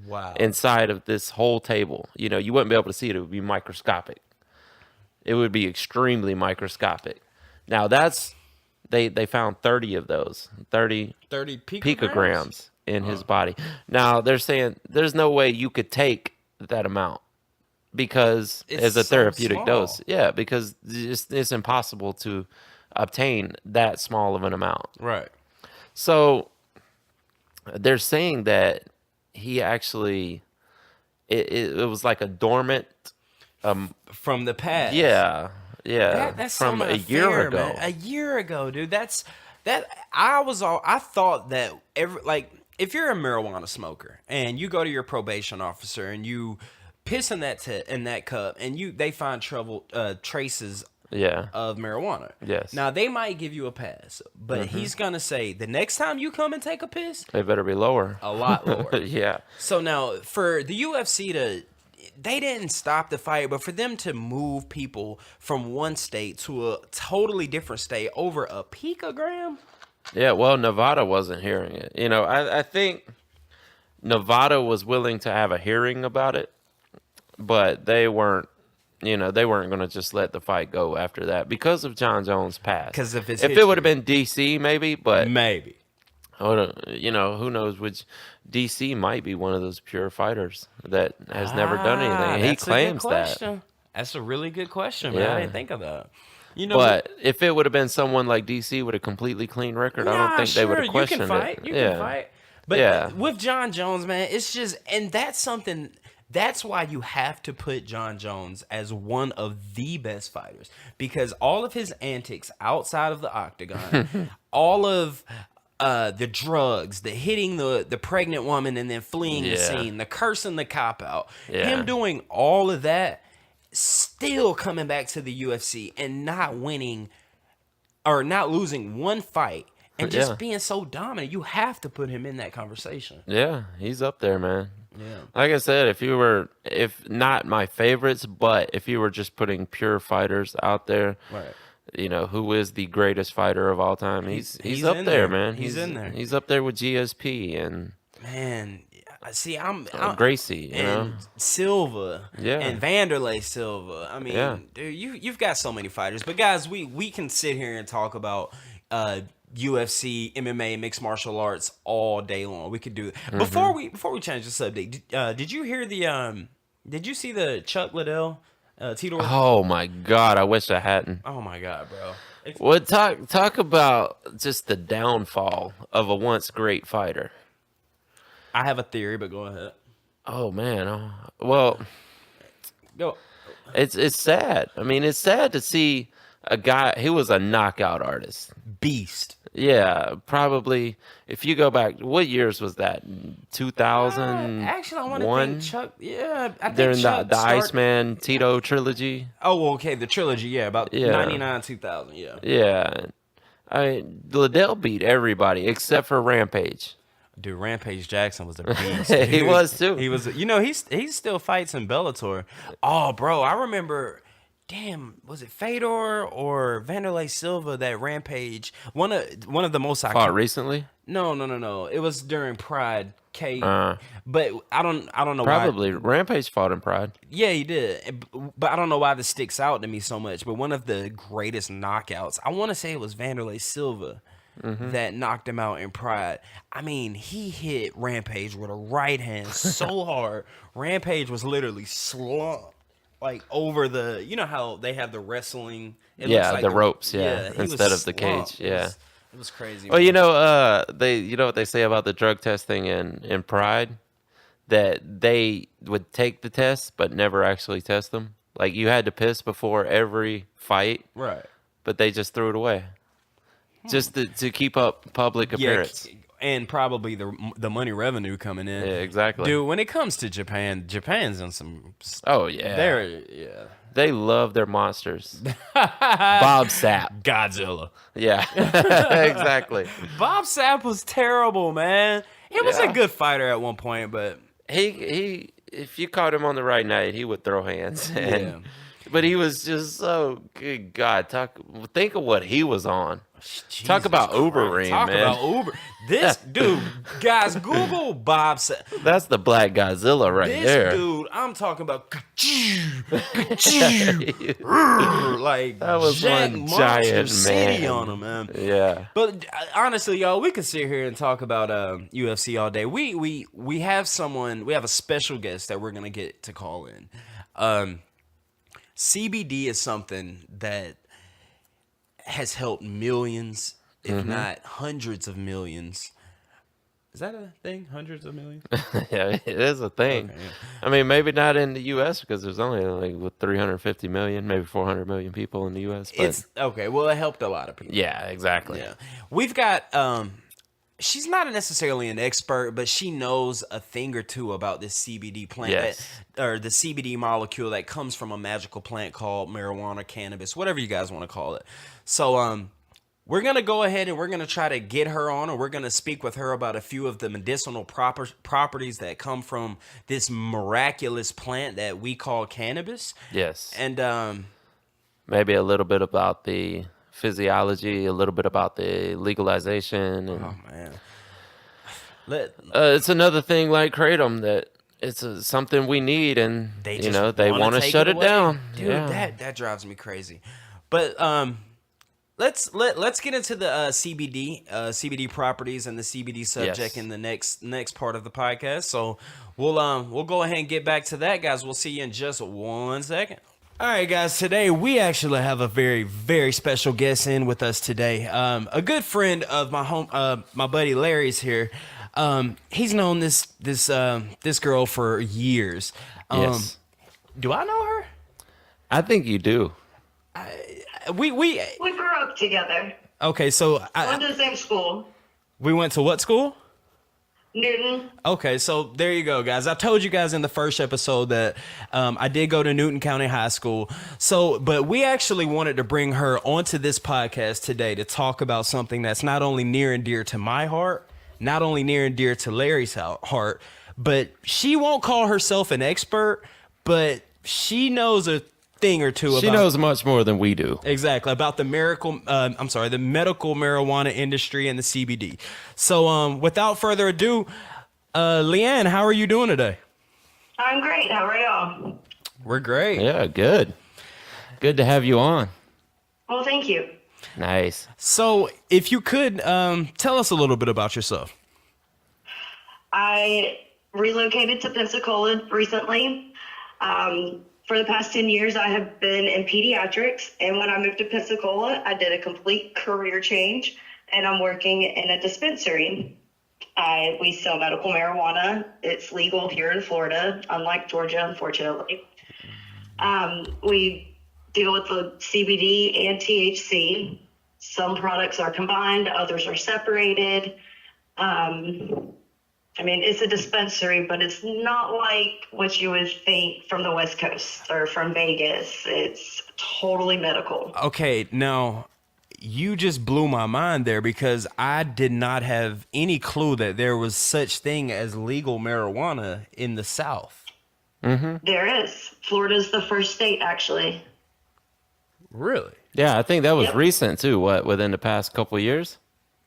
Wow. Inside of this whole table. You know, you wouldn't be able to see it. It would be microscopic. It would be extremely microscopic. Now, they found 30 of those. 30 picograms in his body. Now, they're saying there's no way you could take that amount because It's as a so therapeutic small. dose. Yeah, because it's impossible to obtain that small of an amount. Right. So they're saying that he actually it was like a dormant From the past. yeah, yeah, That's so from a not year fair, man. ago. A year ago, dude. That I thought that if you're a marijuana smoker and you go to your probation officer and you piss in that cup and they find traces Yeah. of marijuana. Yes. Now they might give you a pass, but he's gonna say the next time you come and take a piss, They better be lower. a lot lower. Yeah. So now for the UFC they didn't stop the fight, but for them to move people from one state to a totally different state over a picogram. Yeah, well, Nevada wasn't hearing it. I think Nevada was willing to have a hearing about it, but they weren't going to just let the fight go after that because of John Jones' past. Because of his if it would have been DC, maybe, but maybe. who knows? Which DC might be one of those pure fighters that has never done anything. And he claims that. That's a really good question, man. Yeah. I didn't think of that. But if it would have been someone like DC with a completely clean record, I don't think they would have questioned you can fight. it. You can fight. But Yeah. with John Jones, man, it's just, and that's something. That's why you have to put John Jones as one of the best fighters, because all of his antics outside of the octagon, all of the drugs, the hitting the pregnant woman and then fleeing the scene, the cursing the cop out, him doing all of that, still coming back to the UFC and not winning or not losing one fight and just being so dominant. You have to put him in that conversation. Yeah, he's up there, man. Yeah. Like I said, if not my favorites, but if you were just putting pure fighters out there, Right. Who is the greatest fighter of all time? He's up in there, there. man. He's in there. He's up there with GSP and Man, see, I'm Gracie, and Silva, Yeah. and Vanderlei Silva. I mean, Yeah. dude, you've got so many fighters. But guys, we can sit here and talk about UFC, MMA, mixed martial arts all day long. We could do it. Before we change the subject. Did you hear did you see the Chuck Liddell, Tito? Oh my God, I wish I hadn't. Oh my God, bro. Well, talk about just the downfall of a once great fighter. I have a theory, but go ahead. Oh man, well, Go. it's sad. I mean, it's sad to see a guy. He was a knockout artist. Beast. Yeah, probably. If you go back, what years was that? 2000. Actually, I want to think Chuck. Yeah, I think During Chuck the Iceman Tito trilogy. Oh, okay, the trilogy. Yeah, about Yeah. 99, 2000. Yeah. Yeah, Liddell beat everybody except for Rampage. Dude, Rampage Jackson was a beast. He dude. was too. He was. He still fights in Bellator. Oh, bro, I remember. Damn, was it Fedor or Vanderlei Silva that Rampage? One of the most iconic. Fought recently? No. It was during Pride. But I don't know Probably. why. Rampage fought in Pride. Yeah, he did. But I don't know why this sticks out to me so much. But one of the greatest knockouts, I want to say it was Vanderlei Silva that knocked him out in Pride. I mean, he hit Rampage with a right hand so hard. Rampage was literally slumped. Like over you know how they have the wrestling? It looks like the ropes, he instead was of the cage, slumped. yeah. It was crazy. Well, man. you know what they say about the drug testing in Pride? That they would take the tests but never actually test them. Like you had to piss before every fight, Right. but they just threw it away. Just to keep up public appearance. And probably the money revenue coming in. Yeah, exactly. Dude, when it comes to Japan's on some. Oh yeah. They're They love their monsters. Bob Sapp. Godzilla. Yeah. Exactly. Bob Sapp was terrible, man. He was a good fighter at one point, but He if you caught him on the right night, he would throw hands. yeah. But he was just so good. God, think of what he was on. Talk about Ubering, Talk man. about Uber. This dude, guys, Google Bob. That's the Black Godzilla right there. This dude, I'm talking about. Like that was Jack one Monster giant City man. on him, man. Yeah. But honestly, y'all, we could sit here and talk about UFC all day. We have someone. We have a special guest that we're gonna get to call in. CBD is something that has helped millions, if not hundreds of millions. Is that a thing? Hundreds of millions? Yeah, it is a thing. Okay, yeah. I mean, maybe not in the U.S. because there's only like 350 million, maybe 400 million people in the U.S. But it's okay. Well, it helped a lot of people. Yeah, exactly. Yeah, we've got. She's not necessarily an expert, but she knows a thing or two about this CBD plant, or the CBD molecule that comes from a magical plant called marijuana, cannabis, whatever you guys want to call it. So, we're going to go ahead and we're going to try to get her on, or we're going to speak with her about a few of the medicinal properties that come from this miraculous plant that we call cannabis. Yes. And maybe a little bit about the physiology, a little bit about the legalization. And, oh, man. It's another thing like Kratom that it's something we need, and they want to shut it down. Dude, that drives me crazy. But let's get into the CBD properties and the CBD subject in the next part of the podcast. So we'll go ahead and get back to that, guys. We'll see you in just 1 second. All right, guys. Today we actually have a very, very special guest in with us today. A good friend of my buddy Larry's here. He's known this girl for years. Yes. Do I know her? I think you do. We grew up together. Okay, so went to the same school. We went to what school? Newton. Okay, so there you go, guys. I told you guys in the first episode that I did go to Newton County High School. So, but we actually wanted to bring her onto this podcast today to talk about something that's not only near and dear to my heart, not only near and dear to Larry's heart, but she won't call herself an expert, but she knows a thing or two. She knows much more than we do. Exactly, about the medical marijuana industry and the CBD. So without further ado, Leann, how are you doing today? I'm great. How are y'all? We're great. Yeah, good. Good to have you on. Well, thank you. Nice. So if you could tell us a little bit about yourself. I relocated to Pensacola recently. For the past 10 years, I have been in pediatrics, and when I moved to Pensacola, I did a complete career change, and I'm working in a dispensary. We sell medical marijuana. It's legal here in Florida, unlike Georgia, unfortunately. We deal with the CBD and THC. Some products are combined, others are separated. It's a dispensary, but it's not like what you would think from the West Coast or from Vegas. It's totally medical. Okay, now you just blew my mind there because I did not have any clue that there was such thing as legal marijuana in the South. Mm-hmm. There is. Florida's the first state, actually. Really? Yeah, I think that was recent too. Within the past couple of years?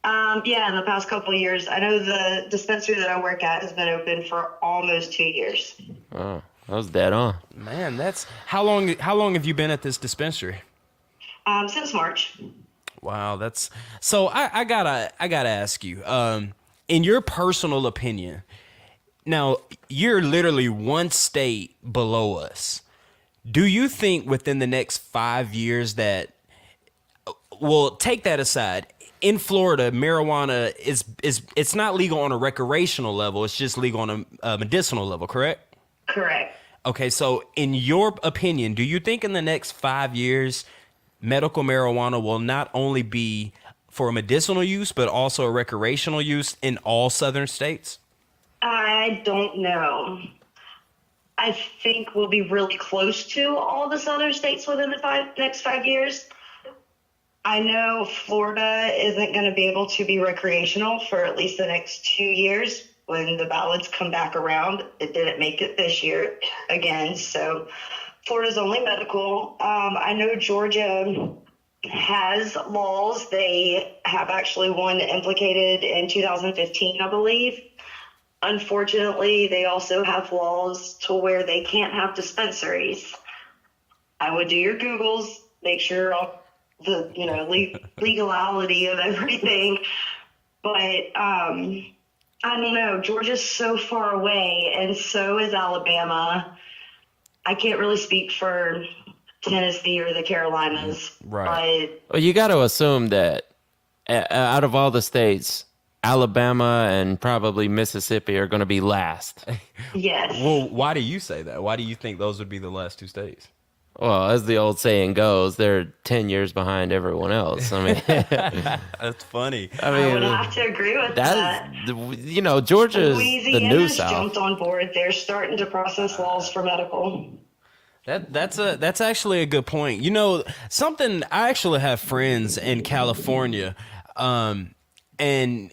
In the past couple of years. I know the dispensary that I work at has been open for almost 2 years. Oh, that was dead on. Man, that's how long have you been at this dispensary? Since March. Wow, that's so. I gotta ask you, in your personal opinion. Now you're literally one state below us. Do you think within the next 5 years that? Well, take that aside. In Florida, marijuana it's not legal on a recreational level. It's just legal on a medicinal level, correct? Correct. Okay, so in your opinion, do you think in the next 5 years, medical marijuana will not only be for medicinal use, but also a recreational use in all southern states? I don't know. I think we'll be really close to all the southern states within the next 5 years. I know Florida isn't going to be able to be recreational for at least the next 2 years when the ballots come back around. It didn't make it this year again, so Florida's only medical. I know Georgia has laws. They have actually one implicated in 2015, I believe. Unfortunately, they also have laws to where they can't have dispensaries. I would do your Googles, make sure all the legality of everything. But I don't know. Georgia's so far away, and so is Alabama. I can't really speak for Tennessee or the Carolinas. Right. But Well, you got to assume that out of all the states, Alabama and probably Mississippi are going to be last. yes. Well, why do you say that? Why do you think those would be the last two states? Well, as the old saying goes, they're 10 years behind everyone else. I mean, That's funny. I would have to agree with that. Georgia is the new Louisiana's South. jumped on board. They're starting to process laws for medical. That's actually a good point. Something, I actually have friends in California, and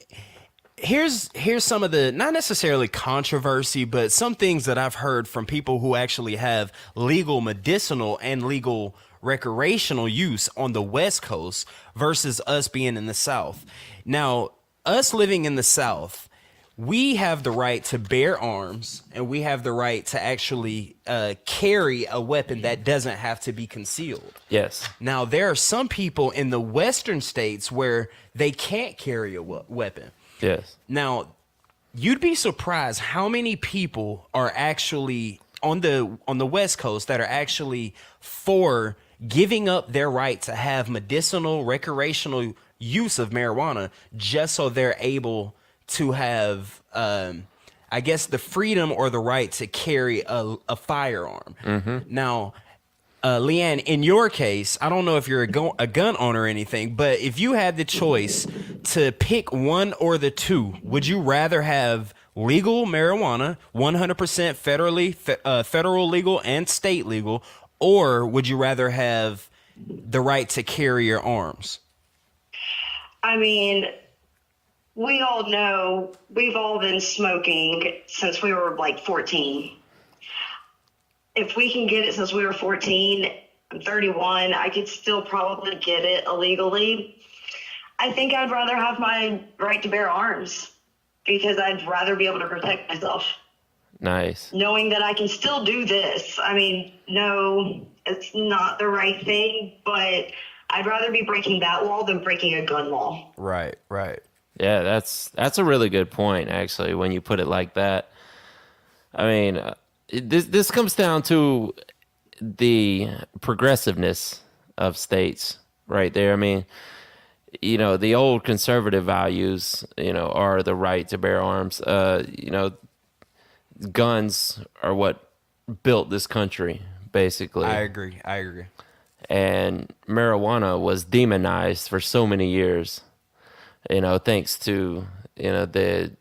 here's some of the, not necessarily controversy, but some things that I've heard from people who actually have legal medicinal and legal recreational use on the West Coast versus us being in the South. Now, us living in the South, we have the right to bear arms, and we have the right to actually carry a weapon that doesn't have to be concealed. Yes. Now, there are some people in the western states where they can't carry a weapon. Yes. Now, you'd be surprised how many people are actually on the West Coast that are actually for giving up their right to have medicinal, recreational use of marijuana just so they're able to have, I guess, the freedom or the right to carry a firearm. Mm-hmm. Now, Leann, in your case, I don't know if you're a gun owner or anything, but if you had the choice to pick one or the two, would you rather have legal marijuana, 100% federal legal and state legal, or would you rather have the right to carry your arms? I mean, we all know we've all been smoking since we were like 14. If we can get it since we were 14, I'm 31, I could still probably get it illegally. I think I'd rather have my right to bear arms because I'd rather be able to protect myself. Nice. Knowing that I can still do this. I mean, no, it's not the right thing, but I'd rather be breaking that law than breaking a gun law. Right. Yeah, that's a really good point, actually, when you put it like that. I mean, this comes down to the progressiveness of states right there. I mean, the old conservative values, are the right to bear arms. Guns are what built this country, basically. I agree. And marijuana was demonized for so many years, thanks to, the,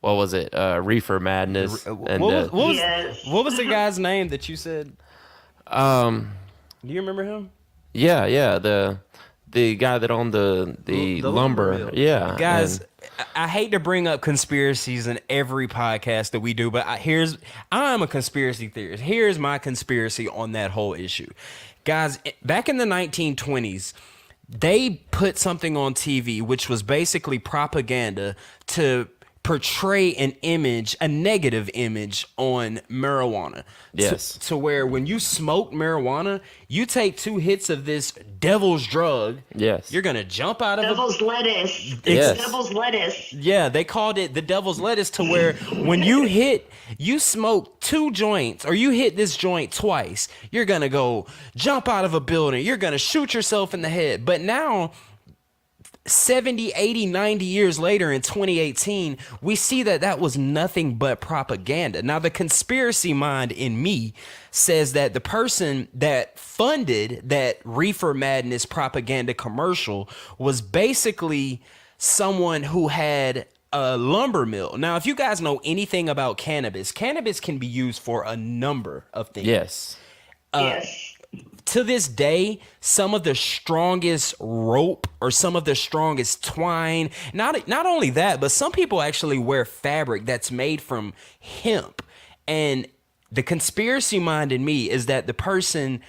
what was it? Reefer Madness. And, what was the guy's name that you said? Do you remember him? Yeah. The guy that owned the lumber. Mill. Yeah. Guys, I hate to bring up conspiracies in every podcast that we do, but I'm a conspiracy theorist. Here's my conspiracy on that whole issue. Guys, back in the 1920s, they put something on TV, which was basically propaganda to portray an image, a negative image on marijuana. Yes. To where when you smoke marijuana, you take 2 hits of this devil's drug. Yes. You're going to jump out of Devil's lettuce. Yes. Devil's lettuce. Yeah, they called it the devil's lettuce, to where when you smoke 2 joints, or you hit this joint twice, you're going to go jump out of a building. You're going to shoot yourself in the head. But now, 70, 80, 90 years later in 2018, we see that was nothing but propaganda. Now, the conspiracy mind in me says that the person that funded that Reefer Madness propaganda commercial was basically someone who had a lumber mill. Now, if you guys know anything about cannabis can be used for a number of things. Yes. Yes. To this day, some of the strongest rope or some of the strongest twine, not only that, but some people actually wear fabric that's made from hemp. And the conspiracy mind in me is that the person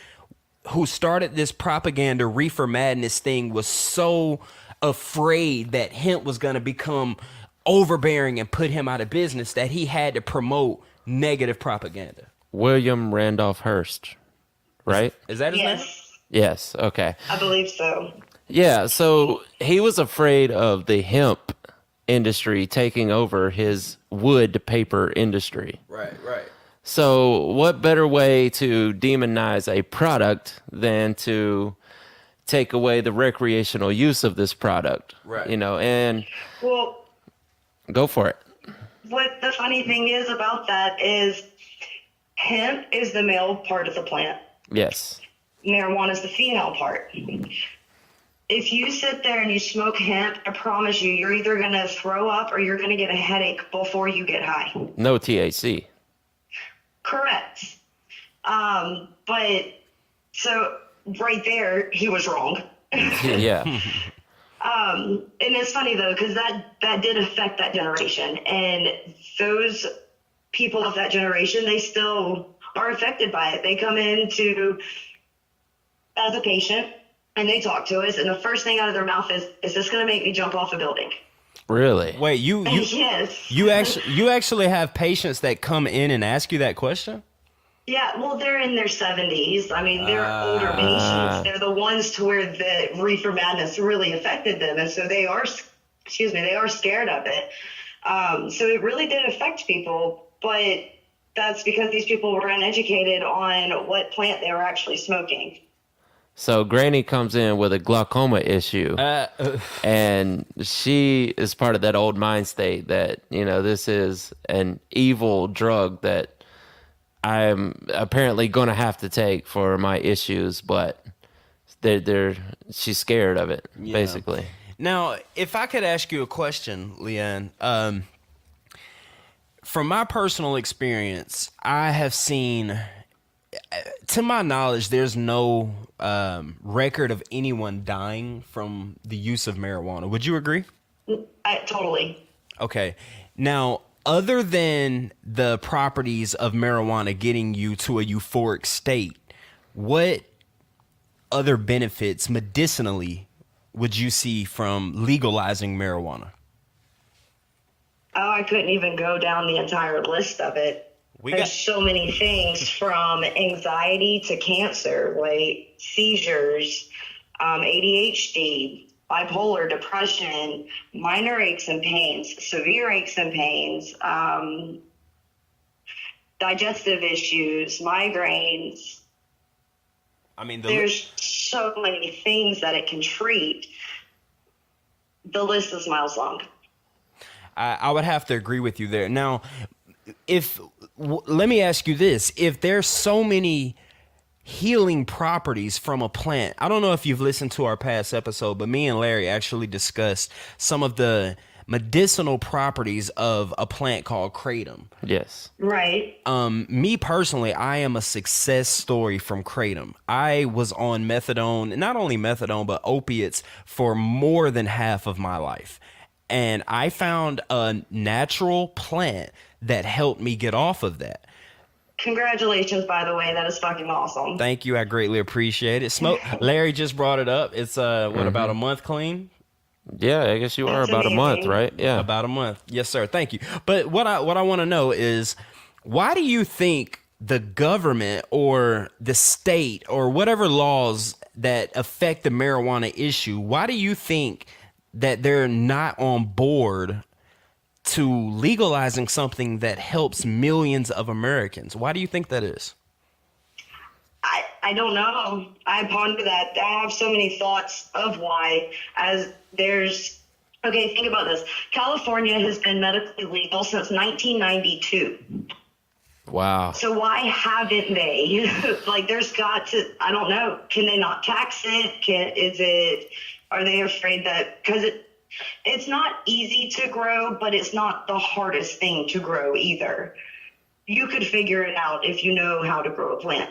who started this propaganda reefer madness thing was so afraid that hemp was going to become overbearing and put him out of business that he had to promote negative propaganda. William Randolph Hearst, right? Is that his name? Yes, Yes. Okay. I believe so. Yeah. So he was afraid of the hemp industry taking over his wood paper industry. Right, right. So, what better way to demonize a product than to take away the recreational use of this product? Right. You know, and Well, go for it. what the funny thing is about that is hemp is the male part of the plant. Yes. Marijuana is the female part. If you sit there and you smoke hemp, I promise you, you're either going to throw up or you're going to get a headache before you get high. No THC. Correct. But so right there, he was wrong. Yeah. And it's funny though, because that did affect that generation, and those people of that generation, they still are affected by it. They come into as a patient and they talk to us, and the first thing out of their mouth is this going to make me jump off a building? Really? Wait, Yes. you actually have patients that come in and ask you that question? Yeah, well, they're in their 70s. I mean, they're older patients. They're the ones to where the reefer madness really affected them, and so they are scared of it. So it really did affect people, but that's because these people were uneducated on what plant they were actually smoking. So Granny comes in with a glaucoma issue, and she is part of that old mind state that, you know, this is an evil drug that I'm apparently going to have to take for my issues, but she's scared of it, basically. Now, if I could ask you a question, Leann, from my personal experience, I have seen, to my knowledge, there's no record of anyone dying from the use of marijuana. Would you agree? Totally. Okay. Now, other than the properties of marijuana getting you to a euphoric state, what other benefits medicinally would you see from legalizing marijuana? Oh, I couldn't even go down the entire list of it. There's so many things, from anxiety to cancer, like seizures, ADHD, bipolar, depression, minor aches and pains, severe aches and pains, digestive issues, migraines. I mean, there's so many things that it can treat. The list is miles long. I would have to agree with you there. Now, let me ask you this. If there's so many healing properties from a plant, I don't know if you've listened to our past episode, but me and Larry actually discussed some of the medicinal properties of a plant called kratom. Yes. Right. Me personally, I am a success story from kratom. I was on methadone, not only methadone, but opiates for more than half of my life. And I found a natural plant that helped me get off of that. Congratulations, by the way. That is fucking awesome. Thank you. I greatly appreciate it. Larry just brought it up. It's about a month clean? Yeah, I guess you are about amazing. a month, right? Yeah. About a month. Yes, sir. Thank you. But what I want to know is, why do you think the government or the state or whatever laws that affect the marijuana issue, why do you think that they're not on board to legalizing something that helps millions of Americans? Why do you think that is? I don't know. I ponder that. I have so many thoughts of why, okay, think about this. California has been medically legal since 1992. Wow. So why haven't they? Like, there's got to, I don't know. Can they not tax it? Are they afraid that, because it's not easy to grow, but it's not the hardest thing to grow either. You could figure it out if you know how to grow a plant.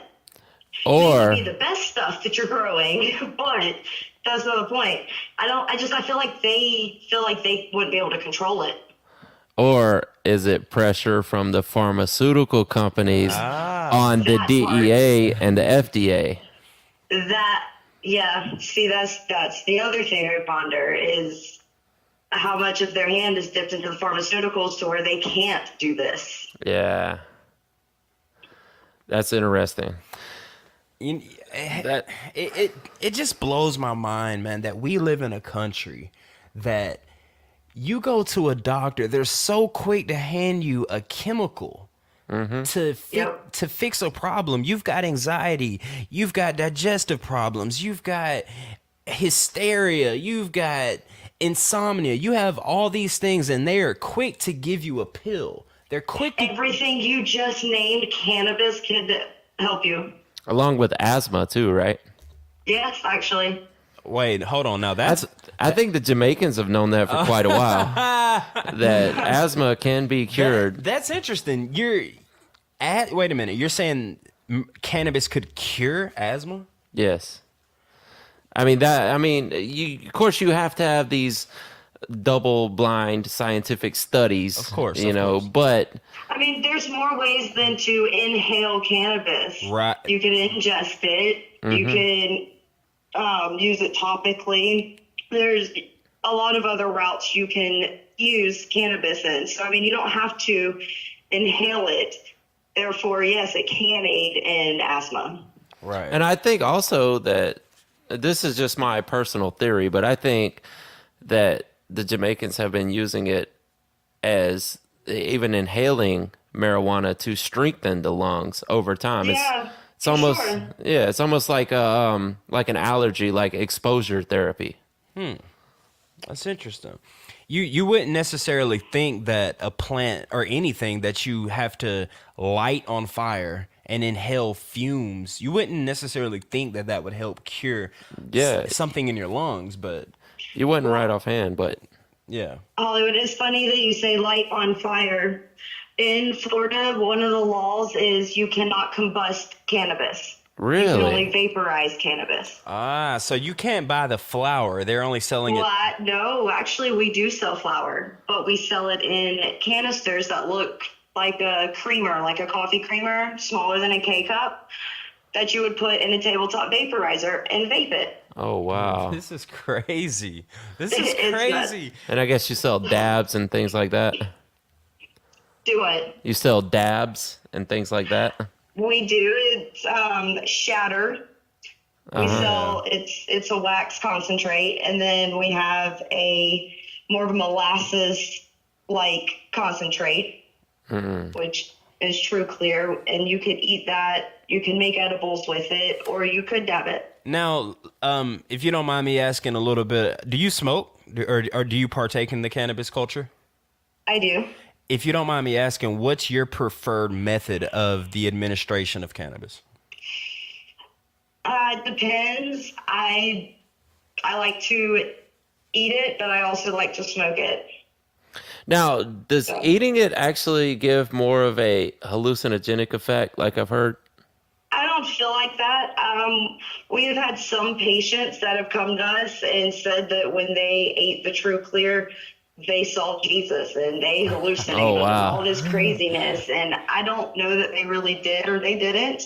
Or It may be the best stuff that you're growing, but that's not the point. I feel like they wouldn't be able to control it. Or is it pressure from the pharmaceutical companies on the That's DEA and the FDA? See, that's the other thing I ponder is how much of their hand is dipped into the pharmaceuticals to where they can't do this. Yeah. That's interesting. It just blows my mind, man, that we live in a country that you go to a doctor, they're so quick to hand you a chemical to fix a problem. You've got anxiety, you've got digestive problems, you've got hysteria, you've got insomnia, you have all these things, and they are quick to give you a pill. They're quick to... Everything you just named, cannabis can help you. Along with asthma too, right? Yes, actually. Wait, hold on. Now I think the Jamaicans have known that for quite a while. That asthma can be cured. That's interesting. Wait a minute. You're saying cannabis could cure asthma? Yes. Of course you have to have these double-blind scientific studies. Of course. But I mean, there's more ways than to inhale cannabis. Right. You can ingest it. You can use it topically. There's a lot of other routes you can use cannabis in. So, I mean, you don't have to inhale it. Therefore, yes, it can aid in asthma. Right. And I think also that this is just my personal theory, but I think that the Jamaicans have been using it as even inhaling marijuana to strengthen the lungs over time. Yeah, it's almost sure. it's almost like an allergy, like exposure therapy. That's interesting. You wouldn't necessarily think that a plant or anything that you have to light on fire and inhale fumes, you wouldn't necessarily think that would help cure something in your lungs, but you wouldn't right offhand, but yeah. Hollywood, it's funny that you say light on fire. In Florida, one of the laws is you cannot combust cannabis. Really? You can only vaporize cannabis. So you can't buy the flower. They're only selling it. No, actually, we do sell flower, but we sell it in canisters that look like a creamer, like a coffee creamer, smaller than a K-cup, that you would put in a tabletop vaporizer and vape it. Oh, wow. This is crazy. This is crazy. And I guess you sell dabs and things like that? Do what? You sell dabs and things like that? We do. It's shatter. We sell it's a wax concentrate, and then we have a more of a molasses like concentrate, which is True Clear, and you could eat that. You can make edibles with it, or you could dab it. Now, if you don't mind me asking a little bit, do you smoke or do you partake in the cannabis culture? I do. If you don't mind me asking, what's your preferred method of the administration of cannabis? It depends. I like to eat it, but I also like to smoke it. Now, does eating it actually give more of a hallucinogenic effect, like I've heard? I don't feel like that. We have had some patients that have come to us and said that when they ate the True Clear, they saw Jesus and they hallucinated and all this craziness. And I don't know that they really did or they didn't,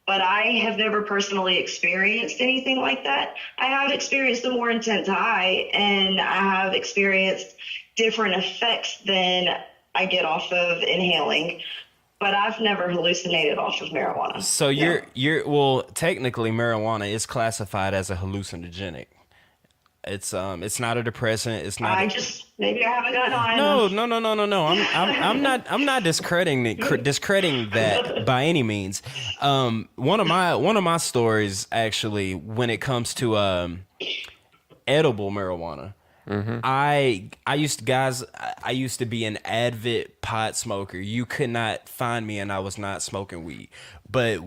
but I have never personally experienced anything like that. I have experienced a more intense high, and I have experienced different effects than I get off of inhaling. But I've never hallucinated off of marijuana. So well, technically marijuana is classified as a hallucinogenic. It's not a depressant. It's not. Maybe I haven't gotten high enough. No. I'm not discrediting that by any means. One of my stories actually, when it comes to edible marijuana. I used to be an avid pot smoker. You could not find me and I was not smoking weed. But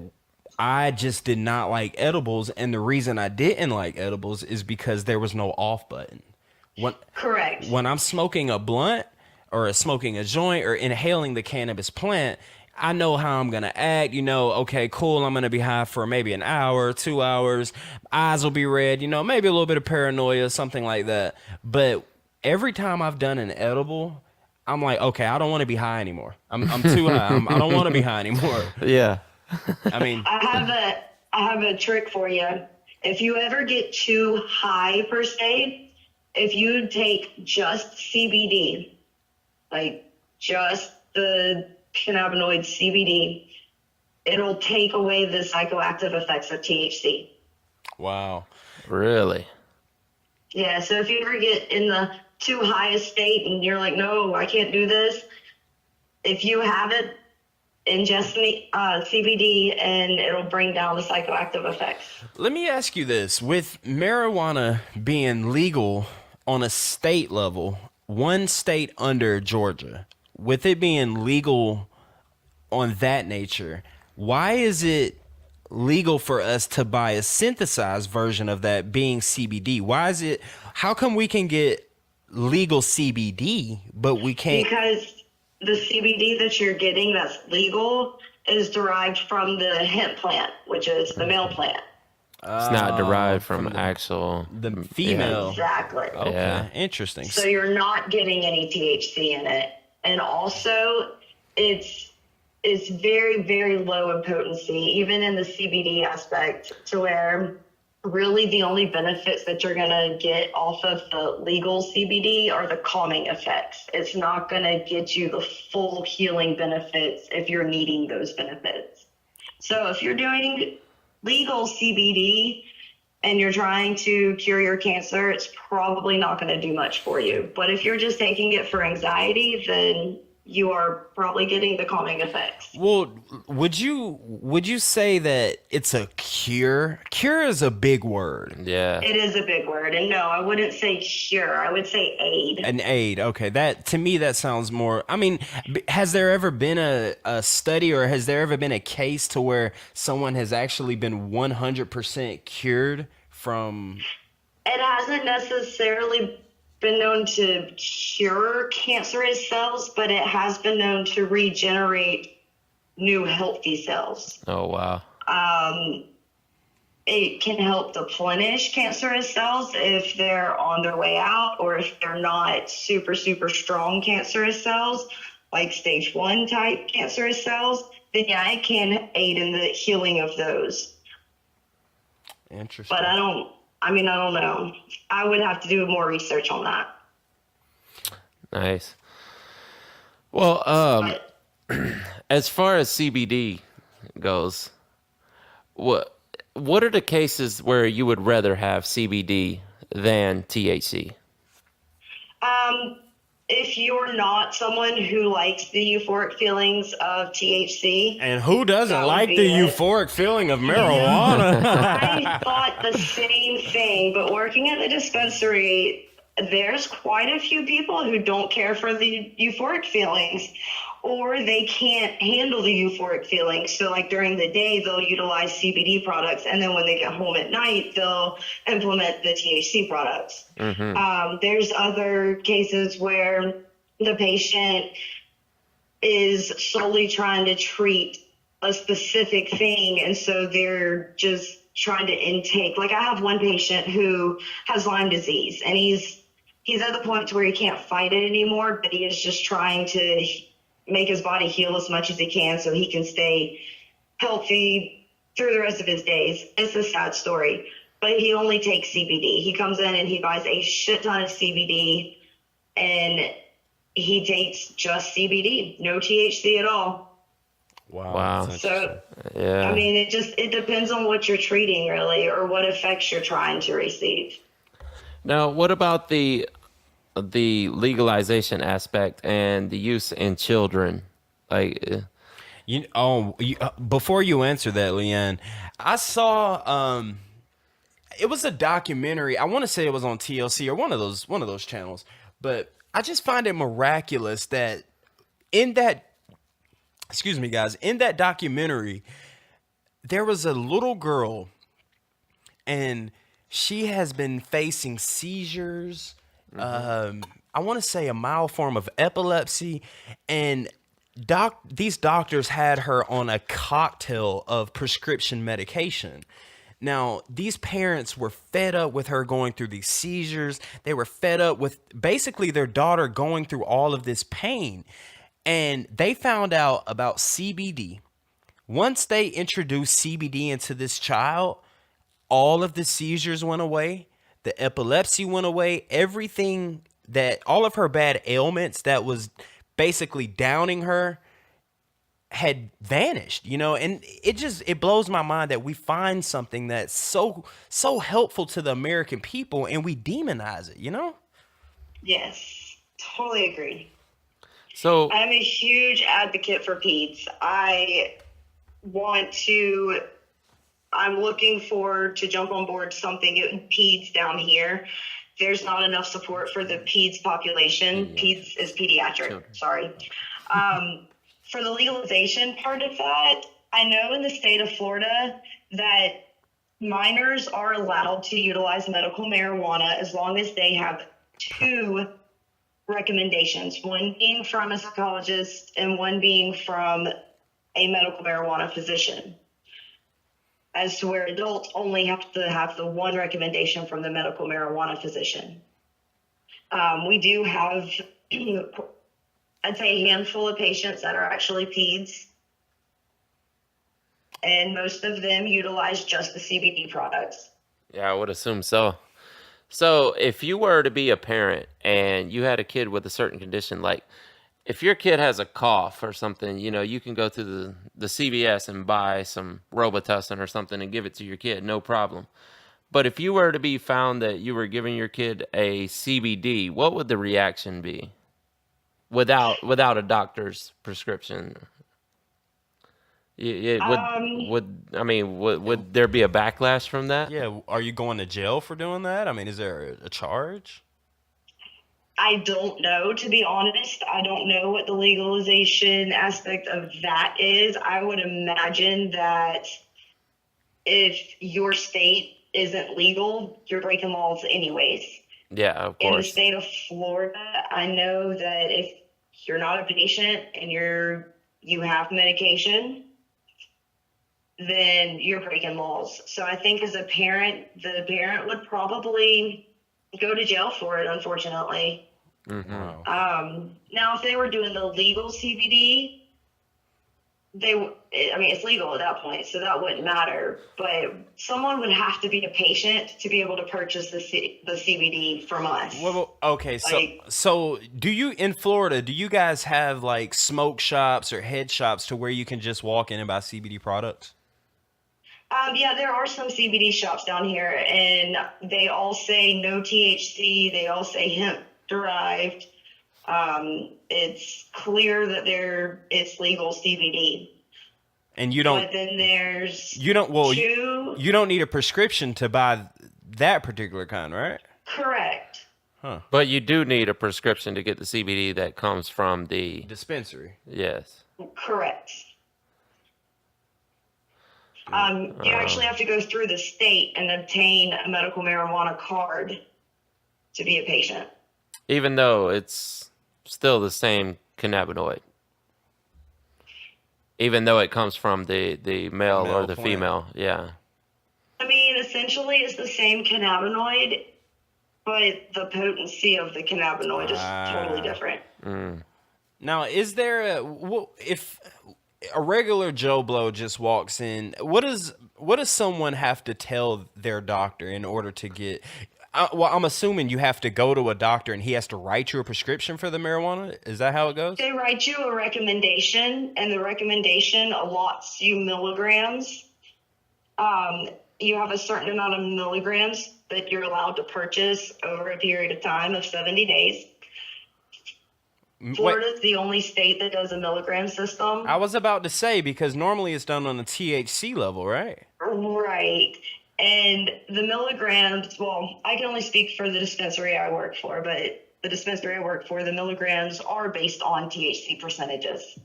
I just did not like edibles, and the reason I didn't like edibles is because there was no off button. Correct. When I'm smoking a blunt or smoking a joint or inhaling the cannabis plant, I know how I'm going to act. Okay, cool, I'm going to be high for maybe an hour, 2 hours. Eyes will be red, maybe a little bit of paranoia, something like that. But every time I've done an edible, I'm like, okay, I don't want to be high anymore. I'm too high. I don't want to be high anymore. Yeah. I mean, I I have a trick for you. If you ever get too high per se, if you take just CBD, like just the cannabinoid CBD, it'll take away the psychoactive effects of THC. Wow. Really? Yeah, so if you ever get in the too high a state and you're like, no, I can't do this, if you have it, ingest CBD and it'll bring down the psychoactive effects. Let me ask you this. With marijuana being legal on a state level, one state under Georgia, with it being legal on that nature, why is it legal for us to buy a synthesized version of that being CBD? Why is it, how come we can get legal CBD, but we can't? Because the CBD that you're getting that's legal is derived from the hemp plant, which is the male plant. It's not derived from actual the female. Exactly. Okay, Yeah. interesting. So you're not getting any THC in it. And also it's very, very low in potency, even in the CBD aspect, to where really the only benefits that you're going to get off of the legal CBD are the calming effects. It's not going to get you the full healing benefits if you're needing those benefits. So if you're doing legal CBD and you're trying to cure your cancer, it's probably not going to do much for you. But if you're just taking it for anxiety, then you are probably getting the calming effects. Well, would you say that it's a cure? Cure is a big word. Yeah. It is a big word. And no, I wouldn't say cure. I would say aid. An aid. Okay. That, to me, that sounds more, I mean, has there ever been a study, or has there ever been a case to where someone has actually been 100% cured from? It hasn't necessarily been known to cure cancerous cells, but it has been known to regenerate new healthy cells. Oh, wow. It can help deplenish cancerous cells if they're on their way out, or if they're not super, super strong cancerous cells, like stage 1 type cancerous cells, then yeah, it can aid in the healing of those. Interesting. But I don't know. I would have to do more research on that. Nice. Well, as far as CBD goes, what are the cases where you would rather have CBD than THC? If you're not someone who likes the euphoric feelings of THC. And who doesn't like the euphoric feeling of marijuana? I thought the same thing, but working at the dispensary, there's quite a few people who don't care for the euphoric feelings, or they can't handle the euphoric feelings. So like during the day, they'll utilize CBD products, and then when they get home at night, they'll implement the THC products. Mm-hmm. There's other cases where the patient is solely trying to treat a specific thing, and so they're just trying to intake. Like I have one patient who has Lyme disease, and he's at the point to where he can't fight it anymore, but he is just trying to make his body heal as much as he can so he can stay healthy through the rest of his days. It's a sad story, but he only takes CBD. He comes in and he buys a shit ton of CBD, and he takes just CBD, no THC at all. Wow. So, yeah. I mean, it depends on what you're treating, really, or what effects you're trying to receive. Now, what about the legalization aspect and the use in children? Like, before you answer that, Leanne, I saw it was a documentary. I want to say it was on TLC or one of those channels, but I just find it miraculous that in that documentary, there was a little girl, and she has been facing seizures. I want to say a mild form of epilepsy, and these doctors had her on a cocktail of prescription medication. Now, these parents were fed up with her going through these seizures. They were fed up with basically their daughter going through all of this pain. And they found out about CBD Once they introduced CBD into this child, all of the seizures went away, the epilepsy went away, everything that all of her bad ailments that was basically downing her had vanished, and it blows my mind that we find something that's so helpful to the American people and we demonize it. Yes, totally agree. So I'm a huge advocate for peds. I'm looking forward to jump on board something in peds down here. There's not enough support for the peds population. Peds is pediatric, sorry. For the legalization part of that, I know in the state of Florida that minors are allowed to utilize medical marijuana as long as they have 2 recommendations, one being from a psychologist and one being from a medical marijuana physician. As to where adults only have to have the 1 recommendation from the medical marijuana physician. We do have, I'd say, a handful of patients that are actually peds, and most of them utilize just the CBD products. yeah, I would assume so. So if you were to be a parent and you had a kid with a certain condition, like if your kid has a cough or something, you can go to the CVS and buy some Robitussin or something and give it to your kid, no problem. But if you were to be found that you were giving your kid a CBD, what would the reaction be without a doctor's prescription? Would there be a backlash from that? Yeah, are you going to jail for doing that? I mean, is there a charge? I don't know, to be honest. I don't know what the legalization aspect of that is. I would imagine that if your state isn't legal, you're breaking laws anyways. Yeah, of course. In the state of Florida, I know that if you're not a patient and you have medication, then you're breaking laws. So I think as a parent, the parent would probably go to jail for it, unfortunately. Mm-hmm. Now, if they were doing the legal CBD, it's legal at that point, so that wouldn't matter. But someone would have to be a patient to be able to purchase the CBD from us. Well, okay, so in Florida, do you guys have like smoke shops or head shops to where you can just walk in and buy CBD products? Yeah, there are some CBD shops down here, and they all say no THC. They all say hemp derived. It's clear that it's legal CBD. And you don't. But then there's you don't need a prescription to buy that particular kind, right? Correct. Huh. But you do need a prescription to get the CBD that comes from the dispensary. Yes. Correct. You actually have to go through the state and obtain a medical marijuana card to be a patient. Even though it's still the same cannabinoid. Even though it comes from the male or the plant. Female. Yeah. I mean, essentially it's the same cannabinoid, but the potency of the cannabinoid is totally different. Mm. Now, is there if a regular Joe Blow just walks in, what does someone have to tell their doctor in order to get? Well, I'm assuming you have to go to a doctor and he has to write you a prescription for the marijuana. Is that how it goes? They write you a recommendation, and the recommendation allots you milligrams. You have a certain amount of milligrams that you're allowed to purchase over a period of time of 70 days. Florida's the only state that does a milligram system. I was about to say, because normally it's done on the THC level, right? Right. And the milligrams, well, I can only speak for the dispensary I work for, but the dispensary I work for, the milligrams are based on THC percentages.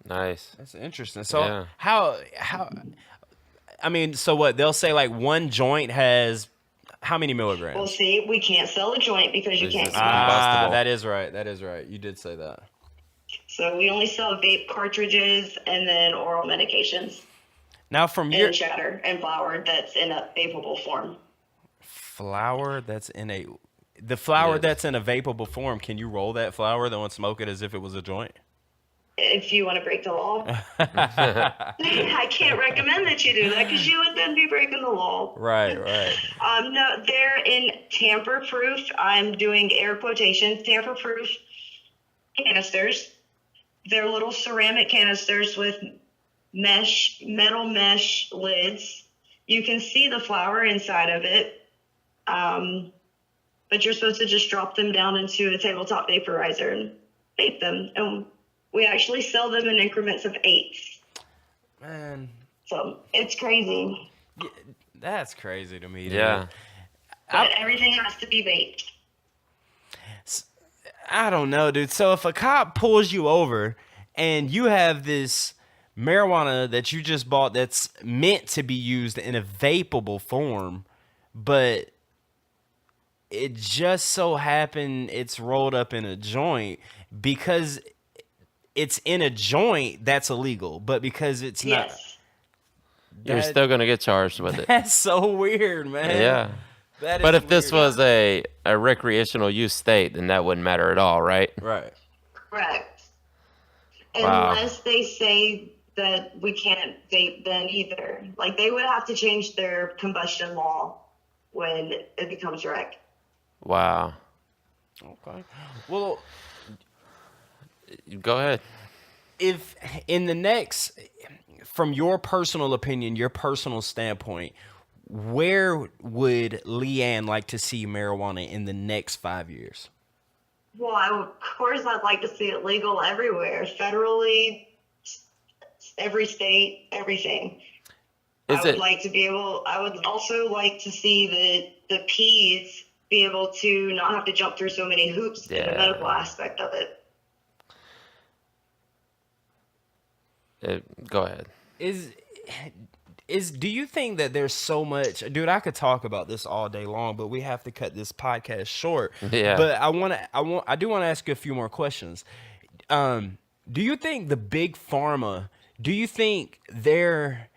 Nice. That's interesting. So how so what, they'll say like one joint has how many milligrams? Well, see, we can't sell a joint because you can't smoke. That is right. You did say that. So we only sell vape cartridges and then oral medications. Now from your shatter and flour that's in a vapable form. Flour that's in a that's in a vapable form. Can you roll that flour though and smoke it as if it was a joint? if you want to break the law. I can't recommend that you do that because you would then be breaking the law. Right. No, they're in tamper-proof. I'm doing air quotations. Tamper-proof canisters. They're little ceramic canisters with metal mesh lids. You can see the flower inside of it, but you're supposed to just drop them down into a tabletop vaporizer and vape them. And we actually sell them in increments of 8. Man. So it's crazy. Yeah, that's crazy to me. Dude. Yeah. But everything has to be vaped. I don't know, dude. So if a cop pulls you over and you have this marijuana that you just bought that's meant to be used in a vapable form, but it just so happened it's rolled up in a joint, because it's in a joint, that's illegal. But because it's not, you're still going to get charged with it. That's so weird, man. Yeah. But if this was a recreational use state, then that wouldn't matter at all, right? Right. Correct. Wow. Unless they say that we can't vape then either. Like, they would have to change their combustion law when it becomes rec. Wow. Okay. Well, go ahead. If in the next, from your personal opinion, your personal standpoint, where would Leann like to see marijuana in the next 5 years? Well, of course, I'd like to see it legal everywhere, federally, every state, everything. I would also like to see the P's be able to not have to jump through so many hoops in the medical aspect of it. Go ahead. Do you think that there's so much, dude? I could talk about this all day long, but we have to cut this podcast short. Yeah. But I do want to ask you a few more questions. Do you think the big pharma? Do you think they're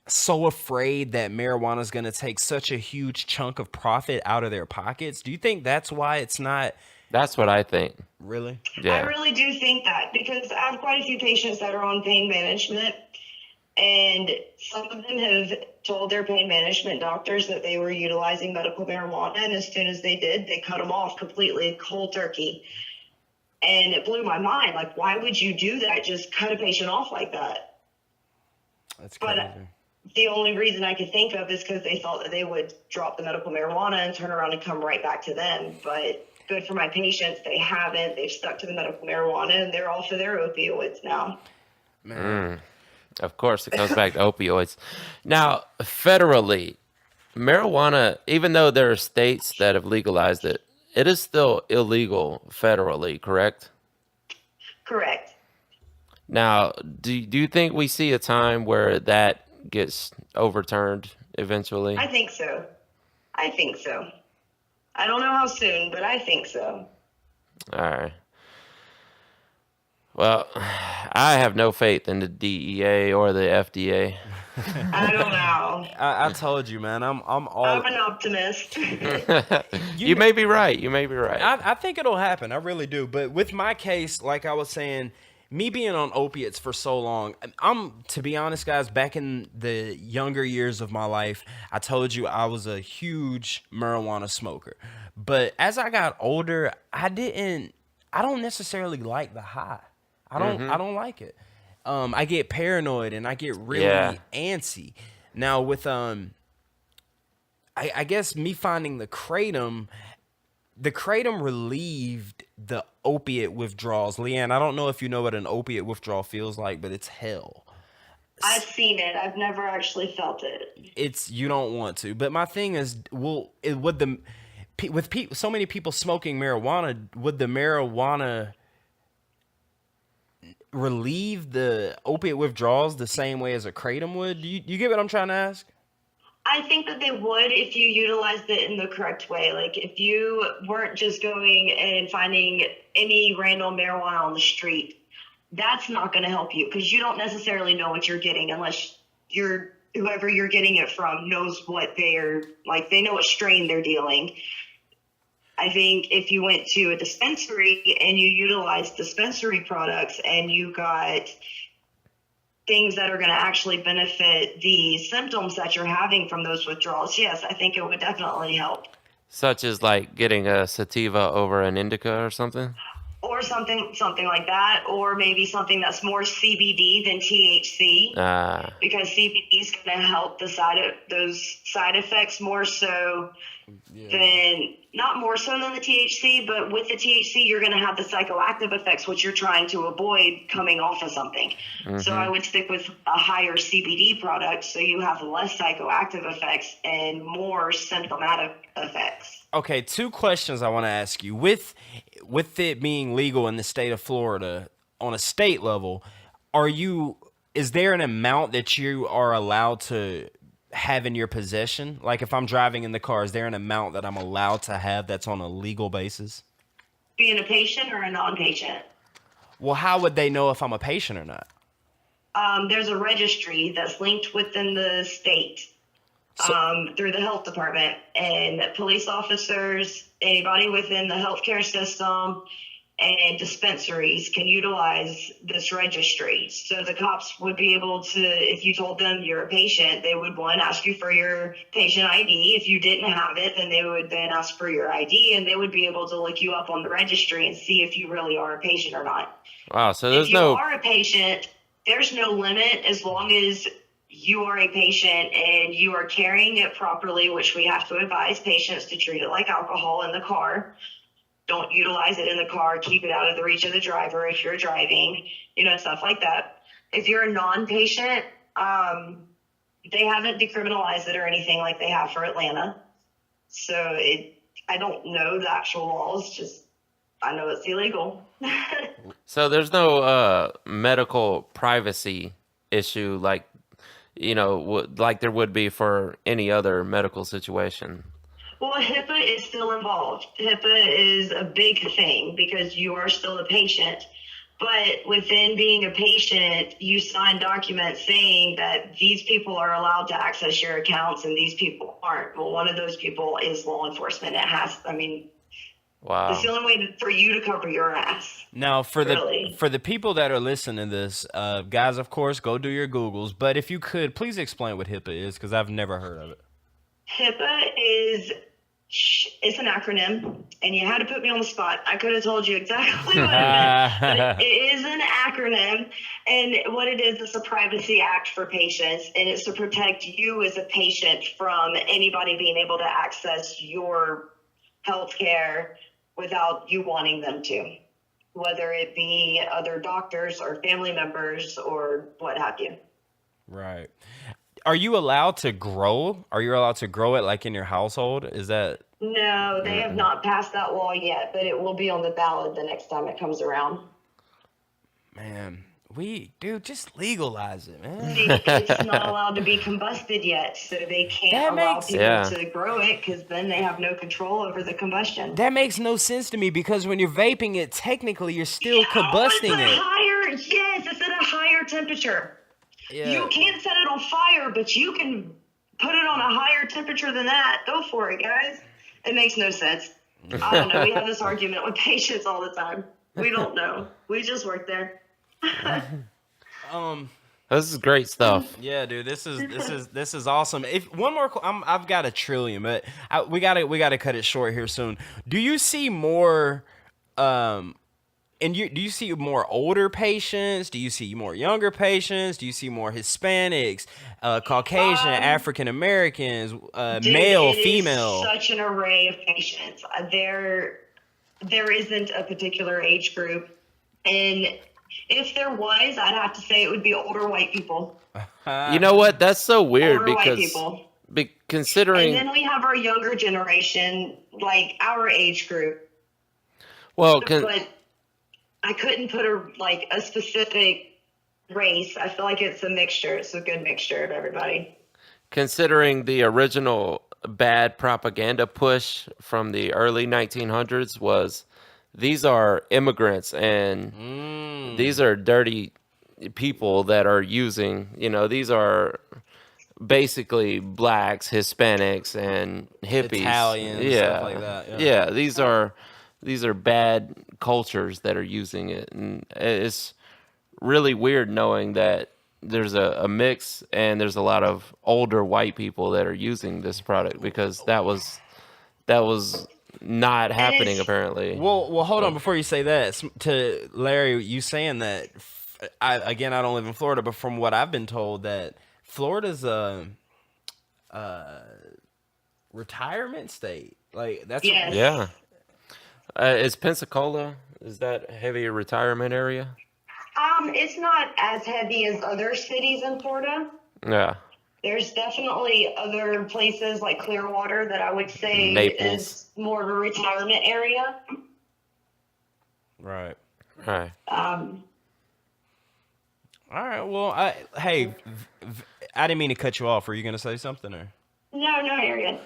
so afraid that marijuana is going to take such a huge chunk of profit out of their pockets? Do you think that's why it's not? That's what I think. Really? Yeah. I really do think that, because I have quite a few patients that are on pain management, and some of them have told their pain management doctors that they were utilizing medical marijuana, and as soon as they did, they cut them off completely, cold turkey. And it blew my mind. Like, why would you do that? Just cut a patient off like that. That's crazy. But the only reason I could think of is because they thought that they would drop the medical marijuana and turn around and come right back to them. But good for my patients, they haven't. They've stuck to the medical marijuana, and they're off of their opioids now. Man. Of course, it comes back to opioids. Now, federally, marijuana, even though there are states that have legalized it, it is still illegal federally, correct? Correct. Now, do you think we see a time where that gets overturned eventually? I think so. I don't know how soon, but I think so. All right. Well, I have no faith in the DEA or the FDA. I don't know. I told you, man. I'm an optimist. You may be right. I think it'll happen. I really do. But with my case, like I was saying, me being on opiates for so long, to be honest, guys, back in the younger years of my life, I told you I was a huge marijuana smoker. But as I got older, I don't necessarily like the high. I don't like it. I get paranoid and I get really antsy. Now with I guess me finding the kratom relieved the opiate withdrawals. Leann, I don't know if you know what an opiate withdrawal feels like, but it's hell. I've seen it. I've never actually felt it. You don't want to. But my thing is, so many people smoking marijuana, would the marijuana relieve the opiate withdrawals the same way as a kratom would? You get what I'm trying to ask? I think that they would if you utilized it in the correct way. Like, if you weren't just going and finding any random marijuana on the street, that's not going to help you, because you don't necessarily know what you're getting unless whoever you're getting it from knows what they know what strain they're dealing. I think if you went to a dispensary and you utilized dispensary products and you got things that are going to actually benefit the symptoms that you're having from those withdrawals, yes, I think it would definitely help. Such as like getting a sativa over an indica or something? Or something like that, or maybe something that's more CBD than THC, because CBD is going to help those side effects more so than, not more so than the THC, but with the THC, you're going to have the psychoactive effects, which you're trying to avoid coming off of something. So I would stick with a higher CBD product so you have less psychoactive effects and more symptomatic effects. Okay, 2 questions I want to ask you. With it being legal in the state of Florida on a state level, is there an amount that you are allowed to have in your possession? Like if I'm driving in the car, is there an amount that I'm allowed to have that's on a legal basis? Being a patient or a non-patient? Well, how would they know if I'm a patient or not? There's a registry that's linked within the state. Through the health department, and police officers, anybody within the healthcare system and dispensaries can utilize this registry. So the cops would be able to, if you told them you're a patient, they would ask you for your patient ID. If you didn't have it, then they would then ask for your ID, and they would be able to look you up on the registry and see if you really are a patient or not. Wow, so there's if you are a patient, there's no limit as long as you are a patient and you are carrying it properly, which we have to advise patients to treat it like alcohol in the car. Don't utilize it in the car. Keep it out of the reach of the driver if you're driving, stuff like that. If you're a non-patient, they haven't decriminalized it or anything like they have for Atlanta. So I don't know the actual laws, just I know it's illegal. So there's no medical privacy issue like like there would be for any other medical situation. Well, HIPAA is still involved. HIPAA is a big thing because you are still a patient. But within being a patient, you sign documents saying that these people are allowed to access your accounts and these people aren't. Well, one of those people is law enforcement. Wow. It's the only way for you to cover your ass. Now, for the people that are listening to this, guys, of course, go do your Googles. But if you could, please explain what HIPAA is, because I've never heard of it. HIPAA it's an acronym, and you had to put me on the spot. I could have told you exactly what it meant. But it is an acronym, and what it is, it's a privacy act for patients, and it's to protect you as a patient from anybody being able to access your health care without you wanting them to, whether it be other doctors or family members or what have you. Right. Are you allowed to grow? Are you allowed to grow it like in your household? Is that? No, they have not passed that law yet, but it will be on the ballot the next time it comes around. Man, just legalize it, man. See, it's not allowed to be combusted yet, so they can't allow people to grow it because then they have no control over the combustion. That makes no sense to me because when you're vaping it, technically you're still combusting it. Yes, it's at a higher temperature. Yeah. You can't set it on fire, but you can put it on a higher temperature than that. Go for it, guys. It makes no sense. I don't know. We have this argument with patients all the time. We don't know. We just work there. This is great stuff. Yeah, dude. This is awesome. If one more, I've got a trillion, but we gotta cut it short here soon. Do you see more? Do you see more older patients? Do you see more younger patients? Do you see more Hispanics, Caucasian, African Americans, male, female? Such an array of patients. There isn't a particular age group, and if there was, I'd have to say it would be older white people. You know what? That's so weird older because white people. Considering, and then we have our younger generation, like our age group. Well, but I couldn't put a specific race. I feel like it's a mixture. It's a good mixture of everybody. Considering the original bad propaganda push from the early 1900s was, these are immigrants and these are dirty people that are using, these are basically blacks, Hispanics, and hippies, Italians, stuff like that. Yeah, these are bad cultures that are using it, and it's really weird knowing that there's a mix and there's a lot of older white people that are using this product, because that was not happening apparently. Well, hold on before you say that. To Larry, you saying that I don't live in Florida, but from what I've been told, that Florida's a retirement state. Like that's Yes. Yeah. Is Pensacola, is that a heavy retirement area? It's not as heavy as other cities in Florida. Yeah. There's definitely other places like Clearwater that I would say Naples. is more of a retirement area. right. Right. All right. Well, I didn't mean to cut you off. Were you gonna say something or? No, you're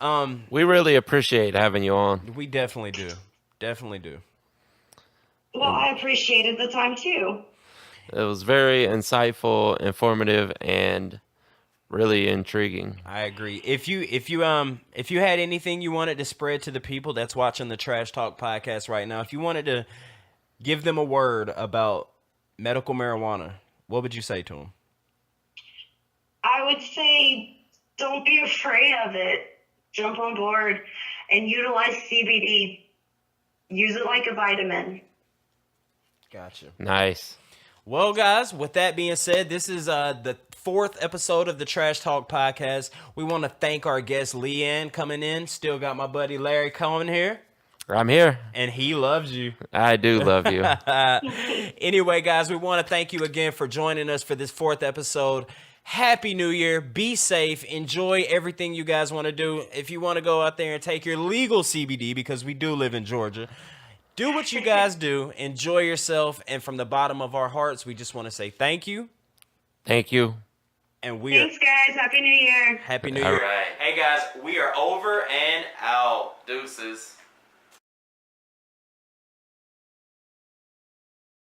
good. We really appreciate having you on. We definitely do. Definitely do. Well, I appreciated the time too. It was very insightful, informative, and really intriguing. I agree. If you had anything you wanted to spread to the people that's watching the Trash Talk podcast right now, if you wanted to give them a word about medical marijuana, what would you say to them? I would say don't be afraid of it. Jump on board and utilize CBD. Use it like a vitamin. Gotcha. Nice. Well, guys, with that being said, this is the 4th episode of the Trash Talk podcast. We want to thank our guest, Ft.Leann, coming in. Still got my buddy Larry coming here. I'm here. And he loves you. I do love you. Anyway, guys, we want to thank you again for joining us for this 4th episode. Happy New Year. Be safe. Enjoy everything you guys want to do. If you want to go out there and take your legal CBD, because we do live in Georgia, do what you guys do. Enjoy yourself. And from the bottom of our hearts, we just want to say thank you. Thank you. And Thanks, guys. Happy New Year. Happy New All Year. right. Hey, guys, we are over and out. Deuces.